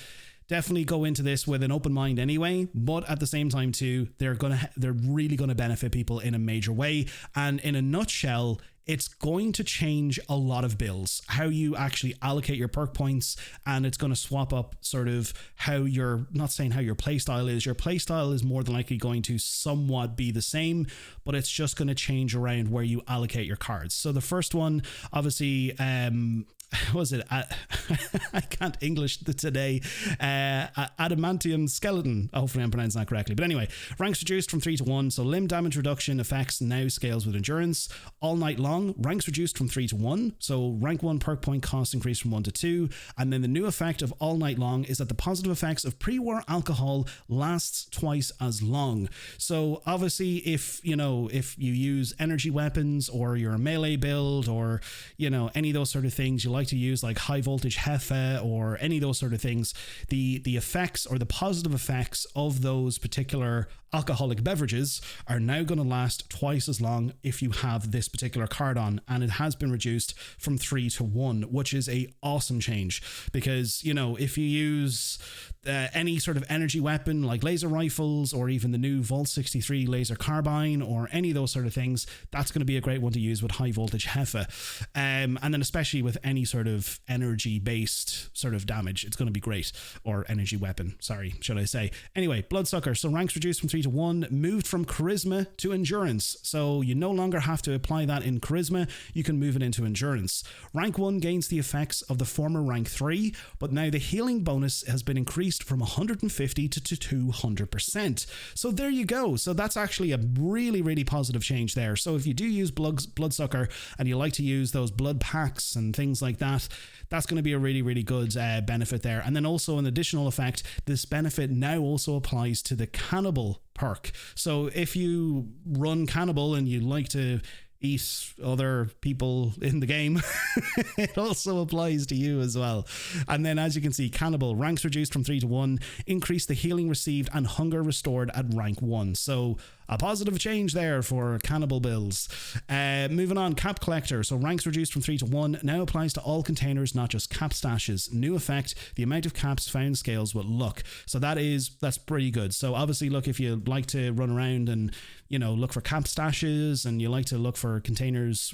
definitely go into this with an open mind anyway, but at the same time too, they're really going to benefit people in a major way. And in a nutshell, it's going to change a lot of builds, how you actually allocate your perk points, and it's going to swap up sort of how you're, not saying how your playstyle is. Your playstyle is more than likely going to somewhat be the same, but it's just going to change around where you allocate your cards. So the first one, obviously, was it? I can't English today. Adamantium skeleton. Hopefully I'm pronouncing that correctly. But anyway, ranks reduced from 3 to 1. So limb damage reduction effects now scales with endurance. All night long, ranks reduced from 3 to 1. So rank 1 perk point cost increased from 1 to 2. And then the new effect of all night long is that the positive effects of pre-war alcohol lasts twice as long. So obviously if you use energy weapons or you're a melee build or, any of those sort of things, you like to use like high voltage Hefe or any of those sort of things, the effects or the positive effects of those particular alcoholic beverages are now going to last twice as long if you have this particular card on, and it has been reduced from 3 to 1, which is a awesome change because, if you use any sort of energy weapon like laser rifles or even the new Volt 63 laser carbine or any of those sort of things, that's going to be a great one to use with high voltage Hefe. And then especially with any sort of energy based sort of damage, it's going to be great. Or energy weapon, sorry, should I say. Anyway, Bloodsucker. So ranks reduced from 3 to 1, moved from charisma to endurance. So you no longer have to apply that in charisma, you can move it into endurance. Rank 1 gains the effects of the former rank 3, but now the healing bonus has been increased from 150 to 200%. So there you go. So that's actually a really, really positive change there. So if you do use Bloodsucker and you like to use those blood packs and things like that, that's going to be a really, really good benefit there. And then also an additional effect, this benefit now also applies to the Cannibal perk. So if you run Cannibal and you like to eat other people in the game, it also applies to you as well. And then as you can see, Cannibal, ranks reduced from 3 to 1, increase the healing received and hunger restored at rank 1. So a positive change there for Cannibal builds. Moving on, Cap Collector. So ranks reduced from 3 to 1 now applies to all containers, not just cap stashes. New effect, the amount of caps found scales with luck. So that's pretty good. So obviously, look, if you like to run around and, look for cap stashes and you like to look for containers,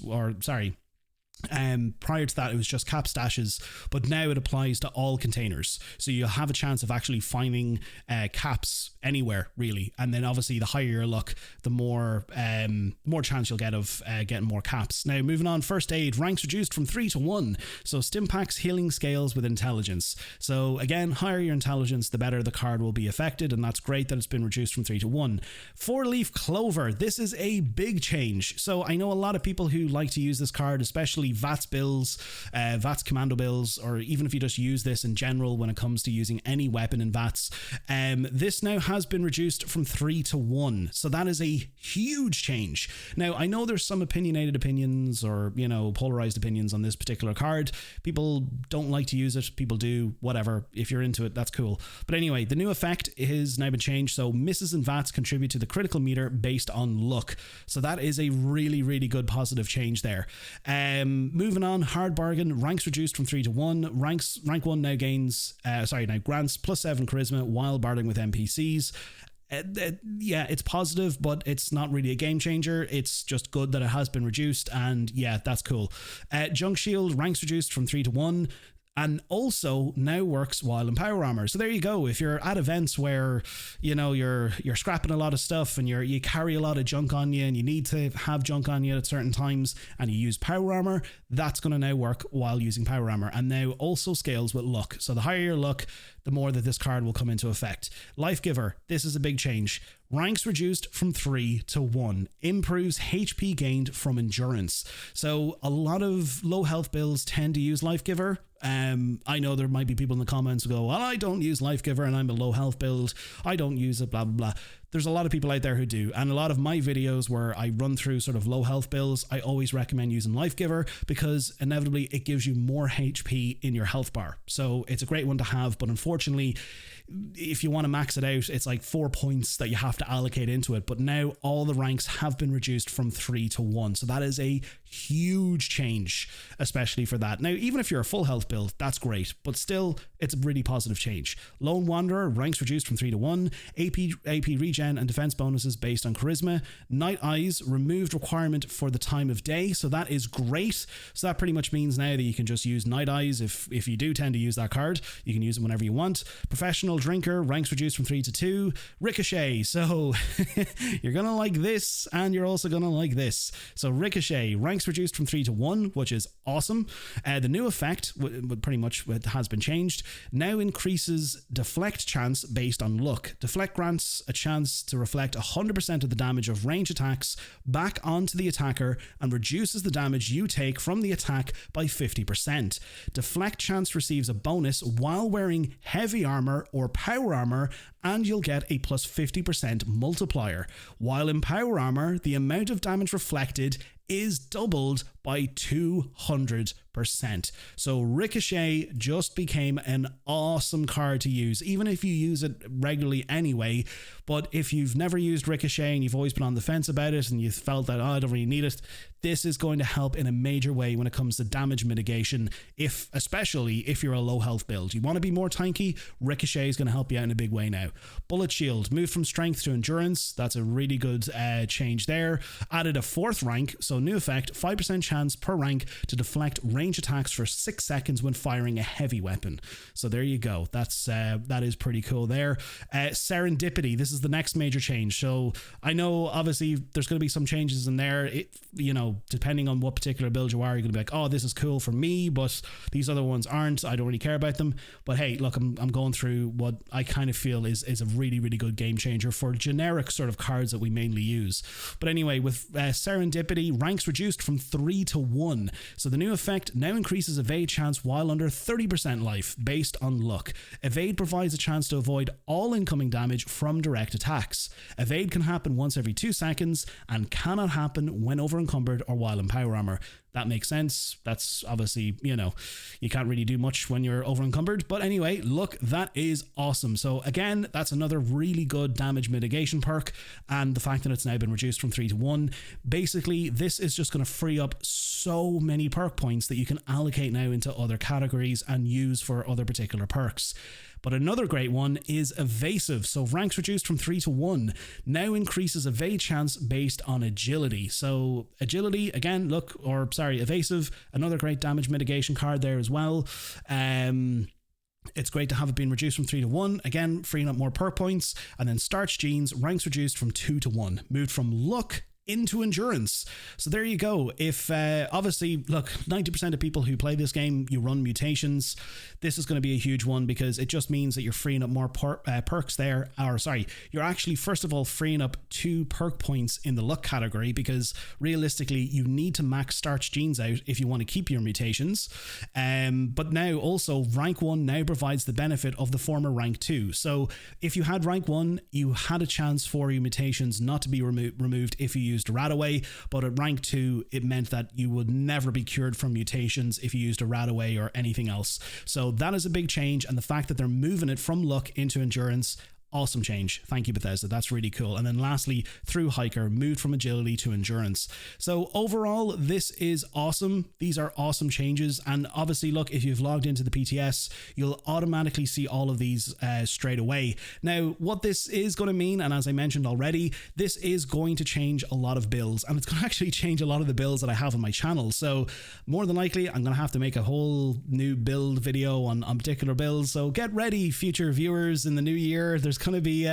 prior to that it was just cap stashes, but now it applies to all containers, so you'll have a chance of actually finding caps anywhere really. And then obviously the higher your luck, the more chance you'll get of getting more caps. Now moving on, First Aid, ranks reduced from 3 to 1. So Stimpak's healing scales with intelligence. So again, higher your intelligence, the better the card will be affected, and that's great that it's been reduced from 3 to 1. 4-leaf Clover, this is a big change. So I know a lot of people who like to use this card, especially VATS builds, VATS commando builds, or even if you just use this in general when it comes to using any weapon in VATS. This now has been reduced from 3 to 1. So that is a huge change. Now, I know there's some opinionated opinions or, polarized opinions on this particular card. People don't like to use it. People do, whatever. If you're into it, that's cool. But anyway, the new effect has now been changed. So misses and VATS contribute to the critical meter based on luck. So that is a really, really good positive change there. Moving on, Hard Bargain, ranks reduced from 3 to 1. Rank 1 now grants +7 charisma while bartering with NPCs. Yeah, it's positive, but it's not really a game changer. It's just good that it has been reduced, and yeah, that's cool. Junk Shield, ranks reduced from 3 to 1. And also now works while in power armor. So there you go. If you're at events where, you're scrapping a lot of stuff and you carry a lot of junk on you and you need to have junk on you at certain times and you use power armor, that's going to now work while using power armor, and now also scales with luck. So the higher your luck, the more that this card will come into effect. Life Giver, this is a big change. Ranks reduced from 3 to 1. Improves HP gained from endurance. So a lot of low health builds tend to use Life Giver. I know there might be people in the comments who go, well, I don't use Life Giver and I'm a low health build. I don't use it, blah, blah, blah. There's a lot of people out there who do, and a lot of my videos where I run through sort of low health builds, I always recommend using Life Giver because inevitably it gives you more HP in your health bar. So it's a great one to have, but unfortunately, if you want to max it out, it's like 4 points that you have to allocate into it. But now all the ranks have been reduced from 3 to 1. So that is a huge change, especially for that. Now, even if you're a full health build, that's great, but still, it's a really positive change. Lone Wanderer, ranks reduced from 3 to 1. AP regen and defense bonuses based on charisma. Night Eyes, removed requirement for the time of day. So that is great. So that pretty much means now that you can just use Night Eyes. If you do tend to use that card, you can use it whenever you want. Professional Drinker, ranks reduced from 3 to 2. Ricochet, so you're gonna like this and you're also gonna like this. So Ricochet, ranks Ranks reduced from 3 to 1, which is awesome. The new effect, pretty much what has been changed, now increases deflect chance based on luck. Deflect grants a chance to reflect 100% of the damage of range attacks back onto the attacker and reduces the damage you take from the attack by 50%. Deflect chance receives a bonus while wearing heavy armor or power armor, and you'll get a plus 50% multiplier. While in power armor, the amount of damage reflected is doubled by 200%. So Ricochet just became an awesome card to use, even if you use it regularly anyway. But if you've never used Ricochet and you've always been on the fence about it and you felt that, oh, I don't really need it, this is going to help in a major way when it comes to damage mitigation, especially if you're a low health build. You want to be more tanky, Ricochet is going to help you out in a big way now. Bullet Shield, moved from strength to endurance. That's a really good change there. Added a 4th rank, so new effect, 5% chance per rank to deflect range attacks for 6 seconds when firing a heavy weapon. So there you go. That is pretty cool there. Serendipity, this is the next major change. So I know obviously there's going to be some changes in there. Depending on what particular build you are, you're going to be like, oh, this is cool for me, but these other ones aren't. I don't really care about them. But hey, look, I'm going through what I kind of feel is a really, really good game changer for generic sort of cards that we mainly use. But anyway, with Serendipity, ranks reduced from 3 to 1. So the new effect now increases evade chance while under 30% life based on luck. Evade provides a chance to avoid all incoming damage from direct attacks. Evade can happen once every 2 seconds and cannot happen when over encumbered or while in power armor. That makes sense. That's obviously, you can't really do much when you're over encumbered. But anyway, look, that is awesome. So again, that's another really good damage mitigation perk. And the fact that it's now been reduced from 3 to 1, basically, this is just going to free up so many perk points that you can allocate now into other categories and use for other particular perks. But another great one is evasive. So ranks reduced from 3 to 1 now increases evade chance based on agility. So agility, again, evasive, another great damage mitigation card there as well. It's great to have it being reduced from 3 to 1, again, freeing up more perk points. And then Starch Jeans, ranks reduced from 2 to 1, moved from luck into endurance. So there you go. If obviously, look, 90% of people who play this game, you run mutations. This is going to be a huge one because it just means that you're freeing up more perks there. You're actually, first of all, freeing up 2 perk points in the luck category, because realistically, you need to max Starch Genes out if you want to keep your mutations. But now also rank 1 now provides the benefit of the former rank 2. So if you had rank 1, you had a chance for your mutations not to be removed if you used a Radaway, but at rank 2 it meant that you would never be cured from mutations if you used a Radaway or anything else. So that is a big change, and the fact that they're moving it from luck into endurance, awesome change. Thank you, Bethesda. That's really cool. And then lastly, Through Hiker, moved from agility to endurance. So overall, this is awesome. These are awesome changes. And obviously, look, if you've logged into the PTS, you'll automatically see all of these straight away. Now, what this is going to mean, and as I mentioned already, this is going to change a lot of builds, and it's going to actually change a lot of the builds that I have on my channel. So more than likely, I'm going to have to make a whole new build video on particular builds. So get ready, future viewers, in the new year. There's going to be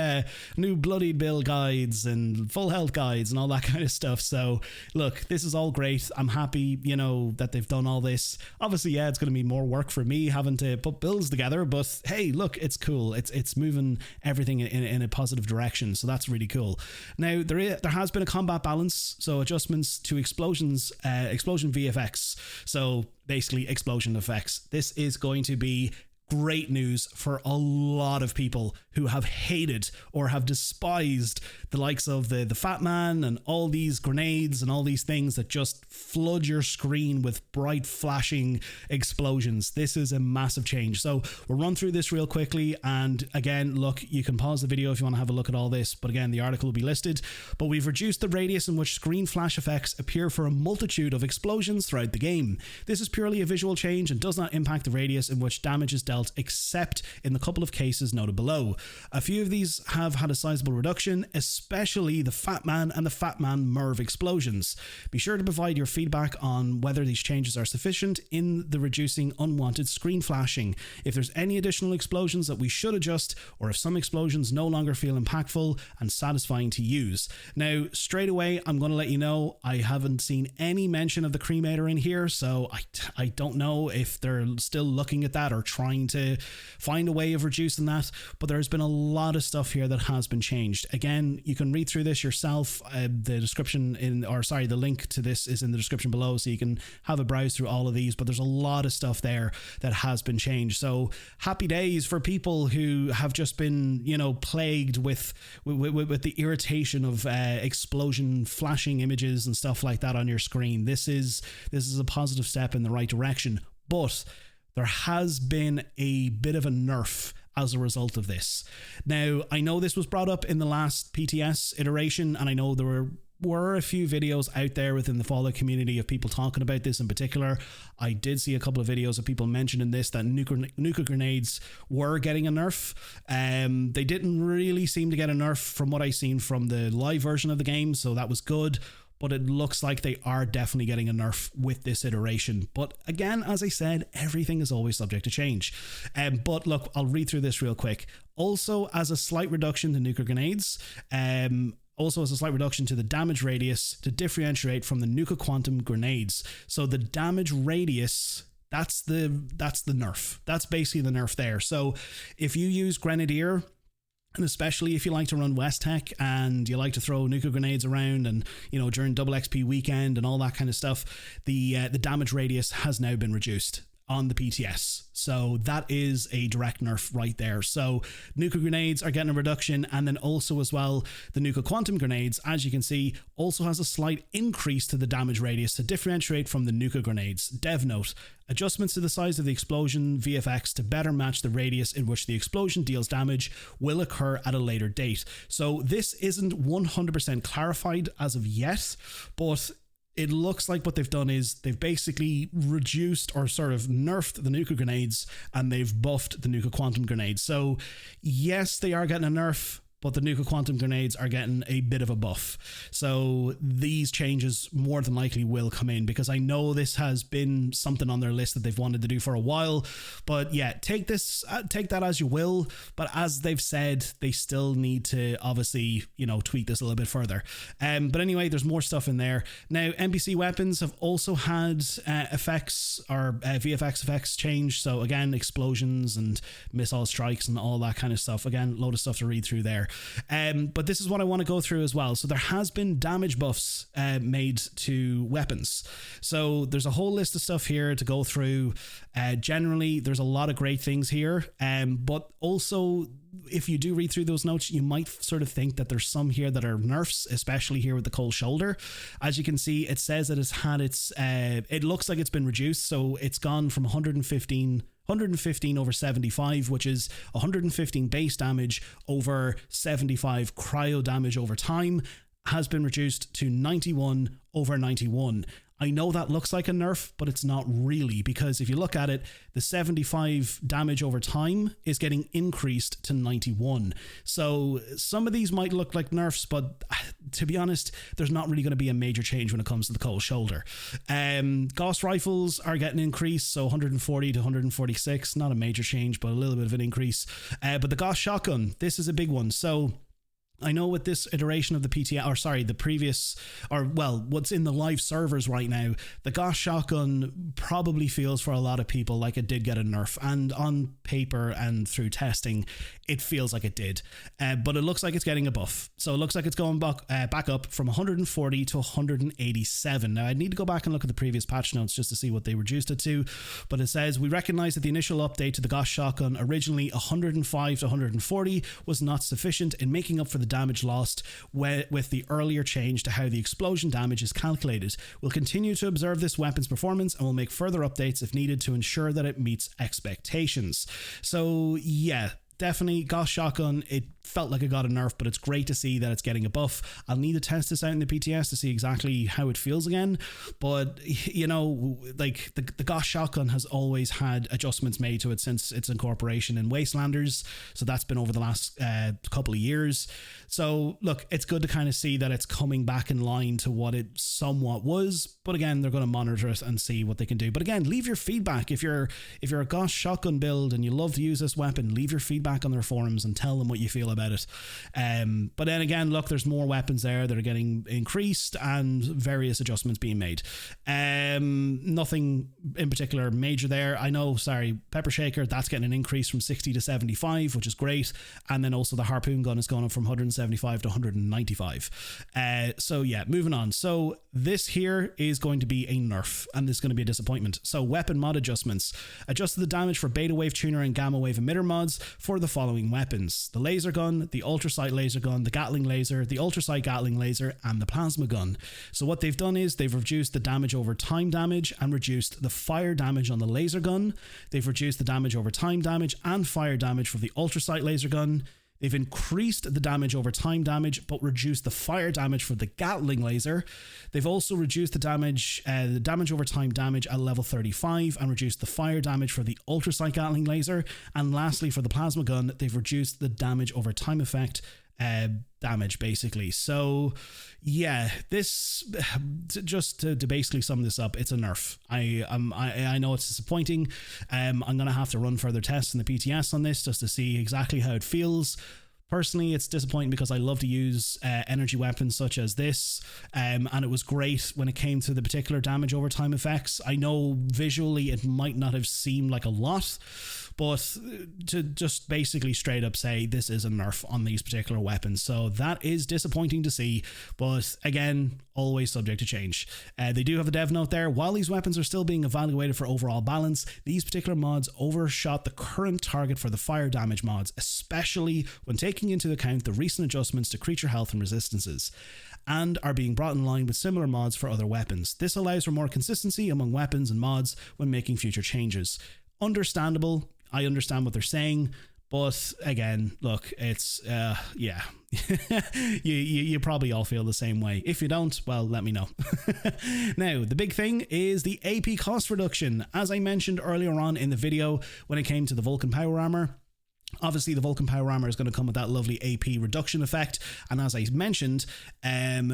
new bloodied build guides and full health guides and all that kind of stuff. So look, this is all great. I'm happy, that they've done all this. Obviously, yeah, it's going to be more work for me having to put builds together, but hey, look, it's cool. It's moving everything in a positive direction. So that's really cool. Now, there has been a combat balance, so adjustments to explosion VFX. So basically explosion effects. This is going to be great news for a lot of people who have hated or have despised the likes of the Fat Man and all these grenades and all these things that just flood your screen with bright flashing explosions. This is a massive change. So we'll run through this real quickly, and again, look, you can pause the video if you want to have a look at all this, but again, the article will be listed. But we've reduced the radius in which screen flash effects appear for a multitude of explosions throughout the game. This is purely a visual change and does not impact the radius in which damage is dealt dealt, except in the couple of cases noted below. A few of these have had a sizable reduction, especially the Fat Man and the Fat Man Merv explosions. Be sure to provide your feedback on whether these changes are sufficient in the reducing unwanted screen flashing, if there's any additional explosions that we should adjust, or if some explosions no longer feel impactful and satisfying to use. Now, straight away, I'm going to let you know I haven't seen any mention of the cremator in here, so I don't know if they're still looking at that or trying to find a way of reducing that, but there's been a lot of stuff here that has been changed. Again, you can read through this yourself. The link to this is in the description below, so you can have a browse through all of these, but there's a lot of stuff there that has been changed. So happy days for people who have just been, you know, plagued with the irritation of explosion flashing images and stuff like that on your screen. This is a positive step in the right direction, but there has been a bit of a nerf as a result of this. Now, I know this was brought up in the last PTS iteration, and I know there were a few videos out there within the Fallout community of people talking about this in particular. I did see a couple of videos of people mentioning this, that nuka grenades were getting a nerf. They didn't really seem to get a nerf from what I seen from the live version of the game, so that was good. But it looks like they are definitely getting a nerf with this iteration. But again, as I said, everything is always subject to change. But look, I'll read through this real quick. Also, as a slight reduction to nuka grenades, also as a slight reduction to the damage radius to differentiate from the nuka quantum grenades. So the damage radius, that's the nerf. That's basically the nerf there. So if you use Grenadier, and especially if you like to run West Tech and you like to throw nuka grenades around, and you know, during double XP weekend and all that kind of stuff, the damage radius has now been reduced on the PTS. So that is a direct nerf right there. So nuka grenades are getting a reduction, and then also as well, the nuka quantum grenades, as you can see, also has a slight increase to the damage radius to differentiate from the nuka grenades. Dev note: adjustments to the size of the explosion VFX to better match the radius in which the explosion deals damage will occur at a later date. So this isn't 100% clarified as of yet, but it looks like what they've done is they've basically reduced or sort of nerfed the nuka grenades, and they've buffed the nuka quantum grenades. So yes, they are getting a nerf, but the nuka quantum grenades are getting a bit of a buff. So these changes more than likely will come in, because I know this has been something on their list that they've wanted to do for a while. But yeah, take that as you will. But as they've said, they still need to obviously, you know, tweak this a little bit further. But anyway, there's more stuff in there. Now, NPC weapons have also had effects or VFX effects change. So again, explosions and missile strikes and all that kind of stuff. Again, load of stuff to read through there. But this is what I want to go through as well. So there has been damage buffs made to weapons. So there's a whole list of stuff here to go through. Generally, there's a lot of great things here. But also, if you do read through those notes, you might sort of think that there's some here that are nerfs, especially here with the cold shoulder. As you can see, it says that it's had its, it looks like it's been reduced. So it's gone from 115 over 75, which is 115 base damage over 75 cryo damage over time, has been reduced to 91 over 91. I know that looks like a nerf, but it's not really, because if you look at it, the 75 damage over time is getting increased to 91. So some of these might look like nerfs, but to be honest, there's not really going to be a major change when it comes to the cold shoulder. Gauss rifles are getting increased, so 140 to 146, not a major change, but a little bit of an increase. But the Gauss shotgun, this is a big one. So I know with this iteration of the PTS, or sorry, the previous, or well, what's in the live servers right now, the Gauss shotgun probably feels for a lot of people like it did get a nerf, and on paper and through testing, it feels like it did. But it looks like it's getting a buff. So it looks like it's going back up from 140 to 187. Now, I'd need to go back and look at the previous patch notes just to see what they reduced it to. But it says, we recognize that the initial update to the Gauss shotgun, originally 105 to 140, was not sufficient in making up for the damage lost with the earlier change to how the explosion damage is calculated. We'll continue to observe this weapon's performance and will make further updates if needed to ensure that it meets expectations. So yeah, definitely Gauss shotgun, it felt like it got a nerf, but it's great to see that it's getting a buff. I'll need to test this out in the PTS to see exactly how it feels again. But, you know, like the Gauss shotgun has always had adjustments made to it since its incorporation in Wastelanders. So that's been over the last couple of years. So look, it's good to kind of see that it's coming back in line to what it somewhat was. But again, they're going to monitor it and see what they can do. But again, leave your feedback. If you're a Gauss shotgun build and you love to use this weapon, leave your feedback on their forums and tell them what you feel about it. But then again, look, there's more weapons there that are getting increased and various adjustments being made. Nothing in particular major there. I know, sorry, Pepper Shaker, that's getting an increase from 60 to 75, which is great. And then also the harpoon gun is going up from 175 to 195. So yeah, moving on. So this here is going to be a nerf, and this is going to be a disappointment. So weapon mod adjustments. Adjusted the damage for beta wave tuner and gamma wave emitter mods for the following weapons: the laser gun, the ultrasight laser gun, the Gatling laser, the ultrasight Gatling laser, and the plasma gun. So what they've done is they've reduced the damage over time damage and reduced the fire damage on the laser gun. They've reduced the damage over time damage and fire damage for the ultrasight laser gun. They've increased the damage over time damage, but reduced the fire damage for the Gatling laser. They've also reduced the damage over time damage at level 35 and reduced the fire damage for the ultrasight Gatling laser. And lastly, for the plasma gun, they've reduced the damage over time effect damage, basically. So yeah, this, just to basically sum this up, it's a nerf. I know it's disappointing. I'm gonna have to run further tests in the PTS on this just to see exactly how it feels. Personally, it's disappointing because I love to use energy weapons such as this, and it was great when it came to the particular damage over time effects. I know visually it might not have seemed like a lot, but to just basically straight up say this is a nerf on these particular weapons. So that is disappointing to see, but again, always subject to change. They do have a dev note there. While these weapons are still being evaluated for overall balance, these particular mods overshot the current target for the fire damage mods, especially when taking into account the recent adjustments to creature health and resistances, and are being brought in line with similar mods for other weapons. This allows for more consistency among weapons and mods when making future changes. Understandable. I understand what they're saying, but again, look, it's yeah. you probably all feel the same way. If you don't, well, let me know. Now, the big thing is the AP cost reduction. As I mentioned earlier on in the video, when it came to the Vulcan power armor, obviously the Vulcan power armor is going to come with that lovely AP reduction effect, and as I mentioned,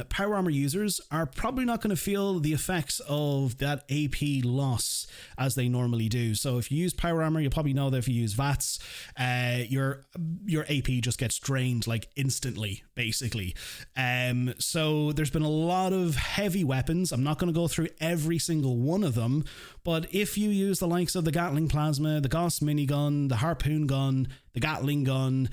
power armor users are probably not going to feel the effects of that AP loss as they normally do. So if you use power armor, you'll probably know that if you use VATS, your AP just gets drained like instantly, basically. So there's been a lot of heavy weapons. I'm not going to go through every single one of them, but if you use the likes of the Gatling plasma, the Gauss minigun, the harpoon gun, the Gatling gun,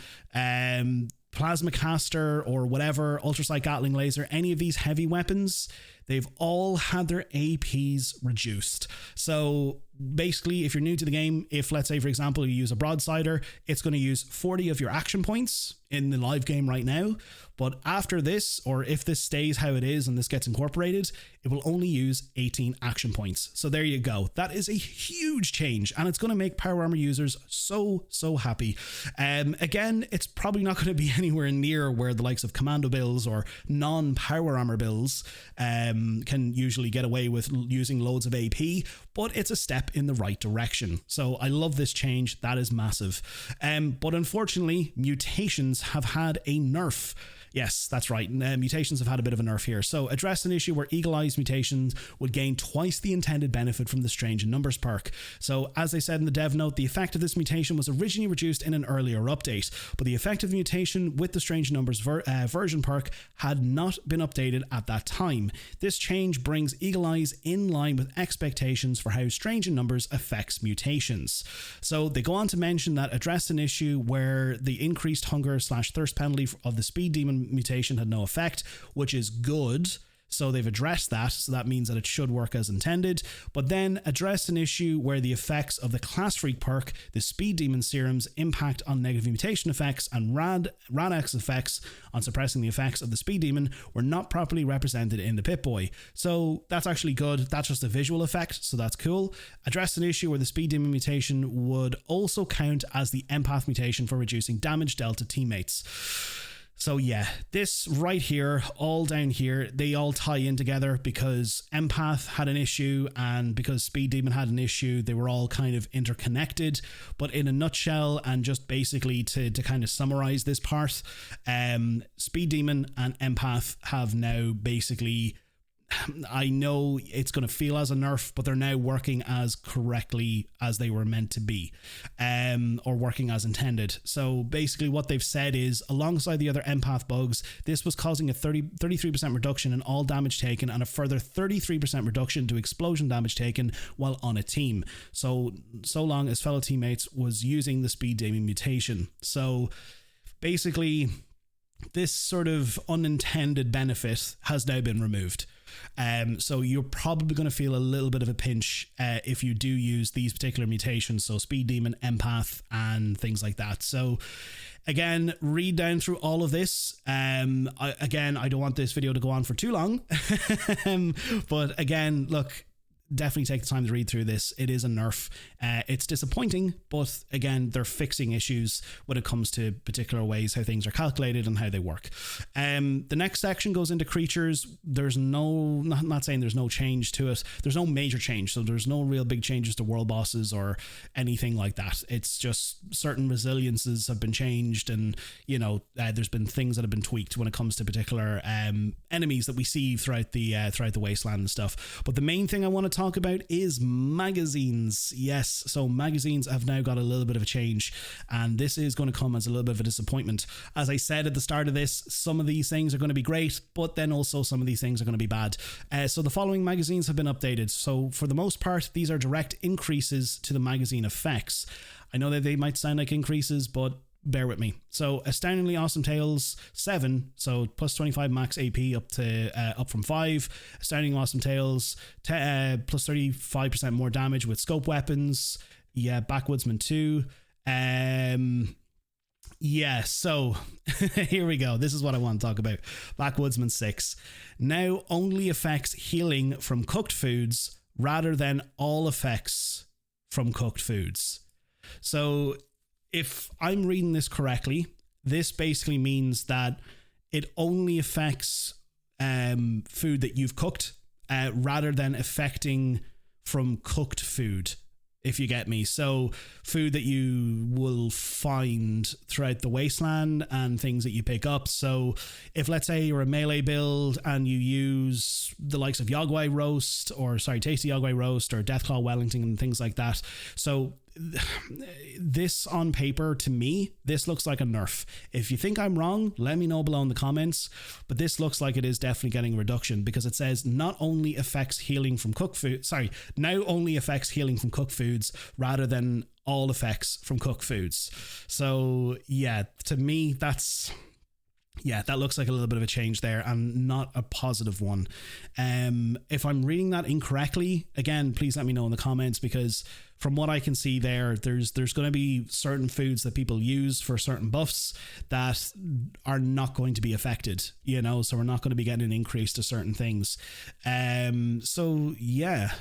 plasma caster or whatever, ultrasight Gatling laser, any of these heavy weapons, they've all had their APs reduced. So basically, if you're new to the game, if let's say for example you use a broadsider, it's going to use 40 of your action points in the live game right now, but after this, or if this stays how it is and this gets incorporated, it will only use 18 action points. So there you go. That is a huge change, and it's going to make power armor users so happy. Again, it's probably not going to be anywhere near where the likes of commando builds or non-power armor builds can usually get away with using loads of AP, but it's a step in the right direction. So I love this change. That is massive. But unfortunately, mutations have had a nerf. Yes, that's right. Mutations have had a bit of a nerf here. So address an issue where Eagle Eye's mutations would gain twice the intended benefit from the Strange in Numbers perk. So as I said in the dev note, the effect of this mutation was originally reduced in an earlier update, but the effect of the mutation with the Strange in Numbers version perk had not been updated at that time. This change brings Eagle Eyes in line with expectations for how Strange in Numbers affects mutations. So they go on to mention that address an issue where the increased hunger/thirst penalty of the speed demon mutation had no effect, which is good. So they've addressed that, so that means that it should work as intended, but then addressed an issue where the effects of the Class Freak perk, the Speed Demon serums, impact on negative mutation effects, and Radx effects on suppressing the effects of the Speed Demon were not properly represented in the Pip-Boy. So that's actually good. That's just a visual effect, so that's cool. Addressed an issue where the Speed Demon mutation would also count as the Empath mutation for reducing damage dealt to teammates. So yeah, this right here, all down here, they all tie in together because Empath had an issue and because Speed Demon had an issue, they were all kind of interconnected. But in a nutshell, and just basically to kind of summarize this part, Speed Demon and Empath have now basically, I know it's going to feel as a nerf, but they're now working as correctly as they were meant to be, or working as intended. So basically what they've said is, alongside the other Empath bugs, this was causing a 33% reduction in all damage taken and a further 33% reduction to explosion damage taken while on a team. So long as fellow teammates was using the Speed Demon mutation. So basically, this sort of unintended benefit has now been removed. So you're probably going to feel a little bit of a pinch if you do use these particular mutations, so Speed Demon, Empath, and things like that. So again, read down through all of this. I don't want this video to go on for too long, but again, look, definitely take the time to read through this. It is a nerf. It's disappointing, but again, they're fixing issues when it comes to particular ways how things are calculated and how they work. The next section goes into creatures. There's no, not saying there's no change to it. There's no major change, so there's no real big changes to world bosses or anything like that. It's just certain resiliences have been changed, and you know, there's been things that have been tweaked when it comes to particular enemies that we see throughout the wasteland and stuff. But the main thing I want to talk about is magazines. Yes, so magazines have now got a little bit of a change, and this is going to come as a little bit of a disappointment. As I said at the start of this, some of these things are going to be great, but then also some of these things are going to be bad. So the following magazines have been updated. So for the most part, these are direct increases to the magazine effects. I know that they might sound like increases, but bear with me. So Astoundingly Awesome Tales 7, so plus 25 max AP up from 5. Astounding Awesome Tales plus 35% more damage with scope weapons. Yeah, Backwoodsman 2. Yeah, so here we go. This is what I want to talk about. Backwoodsman 6 now only affects healing from cooked foods rather than all effects from cooked foods. So if I'm reading this correctly, this basically means that it only affects food that you've cooked rather than affecting from cooked food, if you get me. So food that you will find throughout the wasteland and things that you pick up. So if, let's say, you're a melee build and you use the likes of Tasty Yogwai Roast or Deathclaw Wellington and things like that. So this on paper, to me, this looks like a nerf. If you think I'm wrong, let me know below in the comments, but this looks like it is definitely getting a reduction, because it says not only affects healing from cooked food, now only affects healing from cooked foods rather than all effects from cooked foods. So yeah, to me, that looks like a little bit of a change there, and not a positive one. If I'm reading that incorrectly, again, please let me know in the comments, because from what I can see there's going to be certain foods that people use for certain buffs that are not going to be affected, you know, so we're not going to be getting an increase to certain things. So yeah,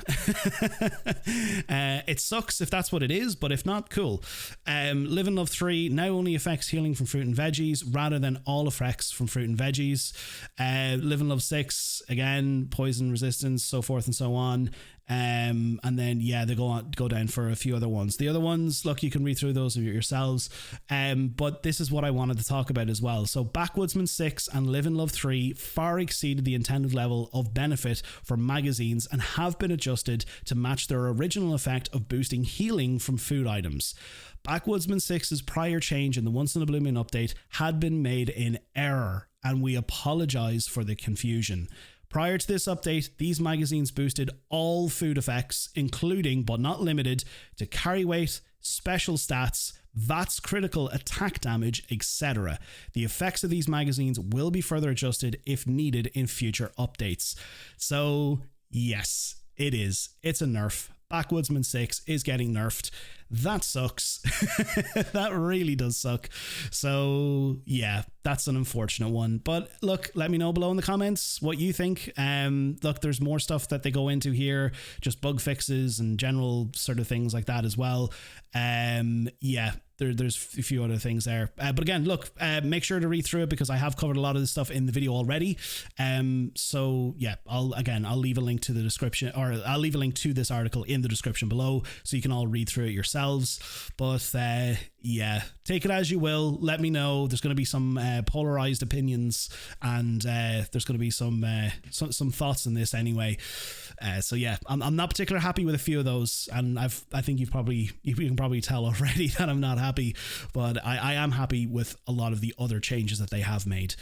it sucks if that's what it is, but if not, cool. Live and Love 3 now only affects healing from fruit and veggies rather than all effects from fruit and veggies. Live and Love 6, again, poison resistance, so forth and so on. And then yeah, they go down for a few other ones. The other ones, look, you can read through those yourselves, but this is what I wanted to talk about as well. So Backwoodsman 6 and Live and Love 3 far exceeded the intended level of benefit for magazines and have been adjusted to match their original effect of boosting healing from food items. Backwoodsman 6's prior change in the Once in a Blue Moon update had been made in error, and we apologize for the confusion. Prior to this update, these magazines boosted all food effects, including but not limited to carry weight, special stats, VATS, critical attack damage, etc. The effects of these magazines will be further adjusted if needed in future updates. So yes, it is. It's a nerf. Backwoodsman 6 is getting nerfed. That sucks. That really does suck. So yeah, that's an unfortunate one. But look, let me know below in the comments what you think. Look, there's more stuff that they go into here, just bug fixes and general sort of things like that as well. Yeah, there's a few other things there. But again, look, make sure to read through it because I have covered a lot of this stuff in the video already. So yeah, I'll leave a link to the description, or I'll leave a link to this article in the description below so you can all read through it yourselves. But yeah, take it as you will. Let me know. There's going to be some polarized opinions, and there's going to be some thoughts in this anyway. So yeah, I'm not particularly happy with a few of those, and I think you can probably tell already that I'm not happy, but I am happy with a lot of the other changes that they have made.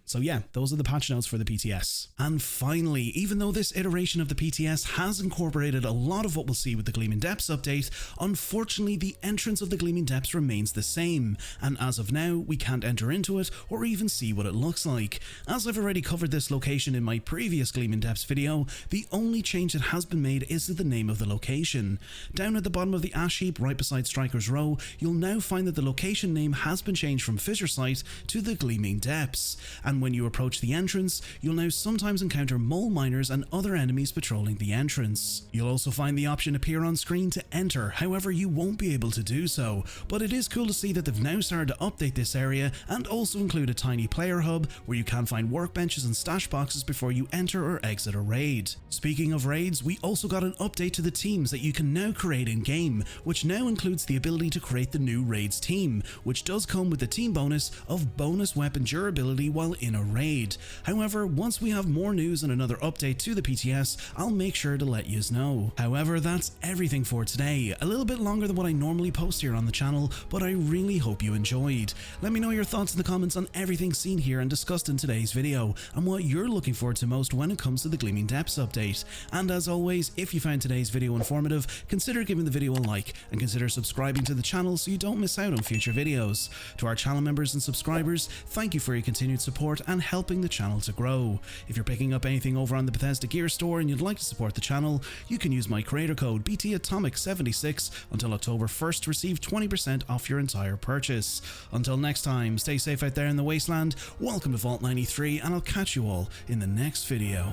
So yeah, those are the patch notes for the PTS. And finally, even though this iteration of the PTS has incorporated a lot of what we'll see with the Gleaming Depths update, unfortunately the entrance of the Gleaming Depths remains the same, and as of now we can't enter into it or even see what it looks like. As I've already covered this location in my previous Gleaming Depths video, the only change that has been made is to the name of the location. Down at the bottom of the ash heap right beside Striker's Row, you'll now find that the location name has been changed from Fissure Site to the Gleaming Depths, and when you approach the entrance, you'll now sometimes encounter mole miners and other enemies patrolling the entrance. You'll also find the option appear on screen to enter, however you won't be able to do so, but it is cool to see that they've now started to update this area and also include a tiny player hub where you can find workbenches and stash boxes before you enter or exit a raid. Speaking of raids, we also got an update to the teams that you can now create in game, which now includes the ability to create the new raids team, which does come with the team bonus of bonus weapon durability while in a raid. However, once we have more news and another update to the PTS, I'll make sure to let yous know. However, that's everything for today. A little bit longer than what I normally post here on the channel, but I really hope you enjoyed. Let me know your thoughts in the comments on everything seen here and discussed in today's video, and what you're looking forward to most when it comes to the Gleaming Depths update. And as always, if you found today's video informative, consider giving the video a like and consider subscribing to the channel so you don't miss out on future videos. To our channel members and subscribers, thank you for your continued support and helping the channel to grow. If you're picking up anything over on the Bethesda Gear store and you'd like to support the channel, you can use my creator code BTAtomic76 until October 1st to receive 20% off your entire purchase. Until next time, stay safe out there in the wasteland, welcome to Vault 93, and I'll catch you all in the next video.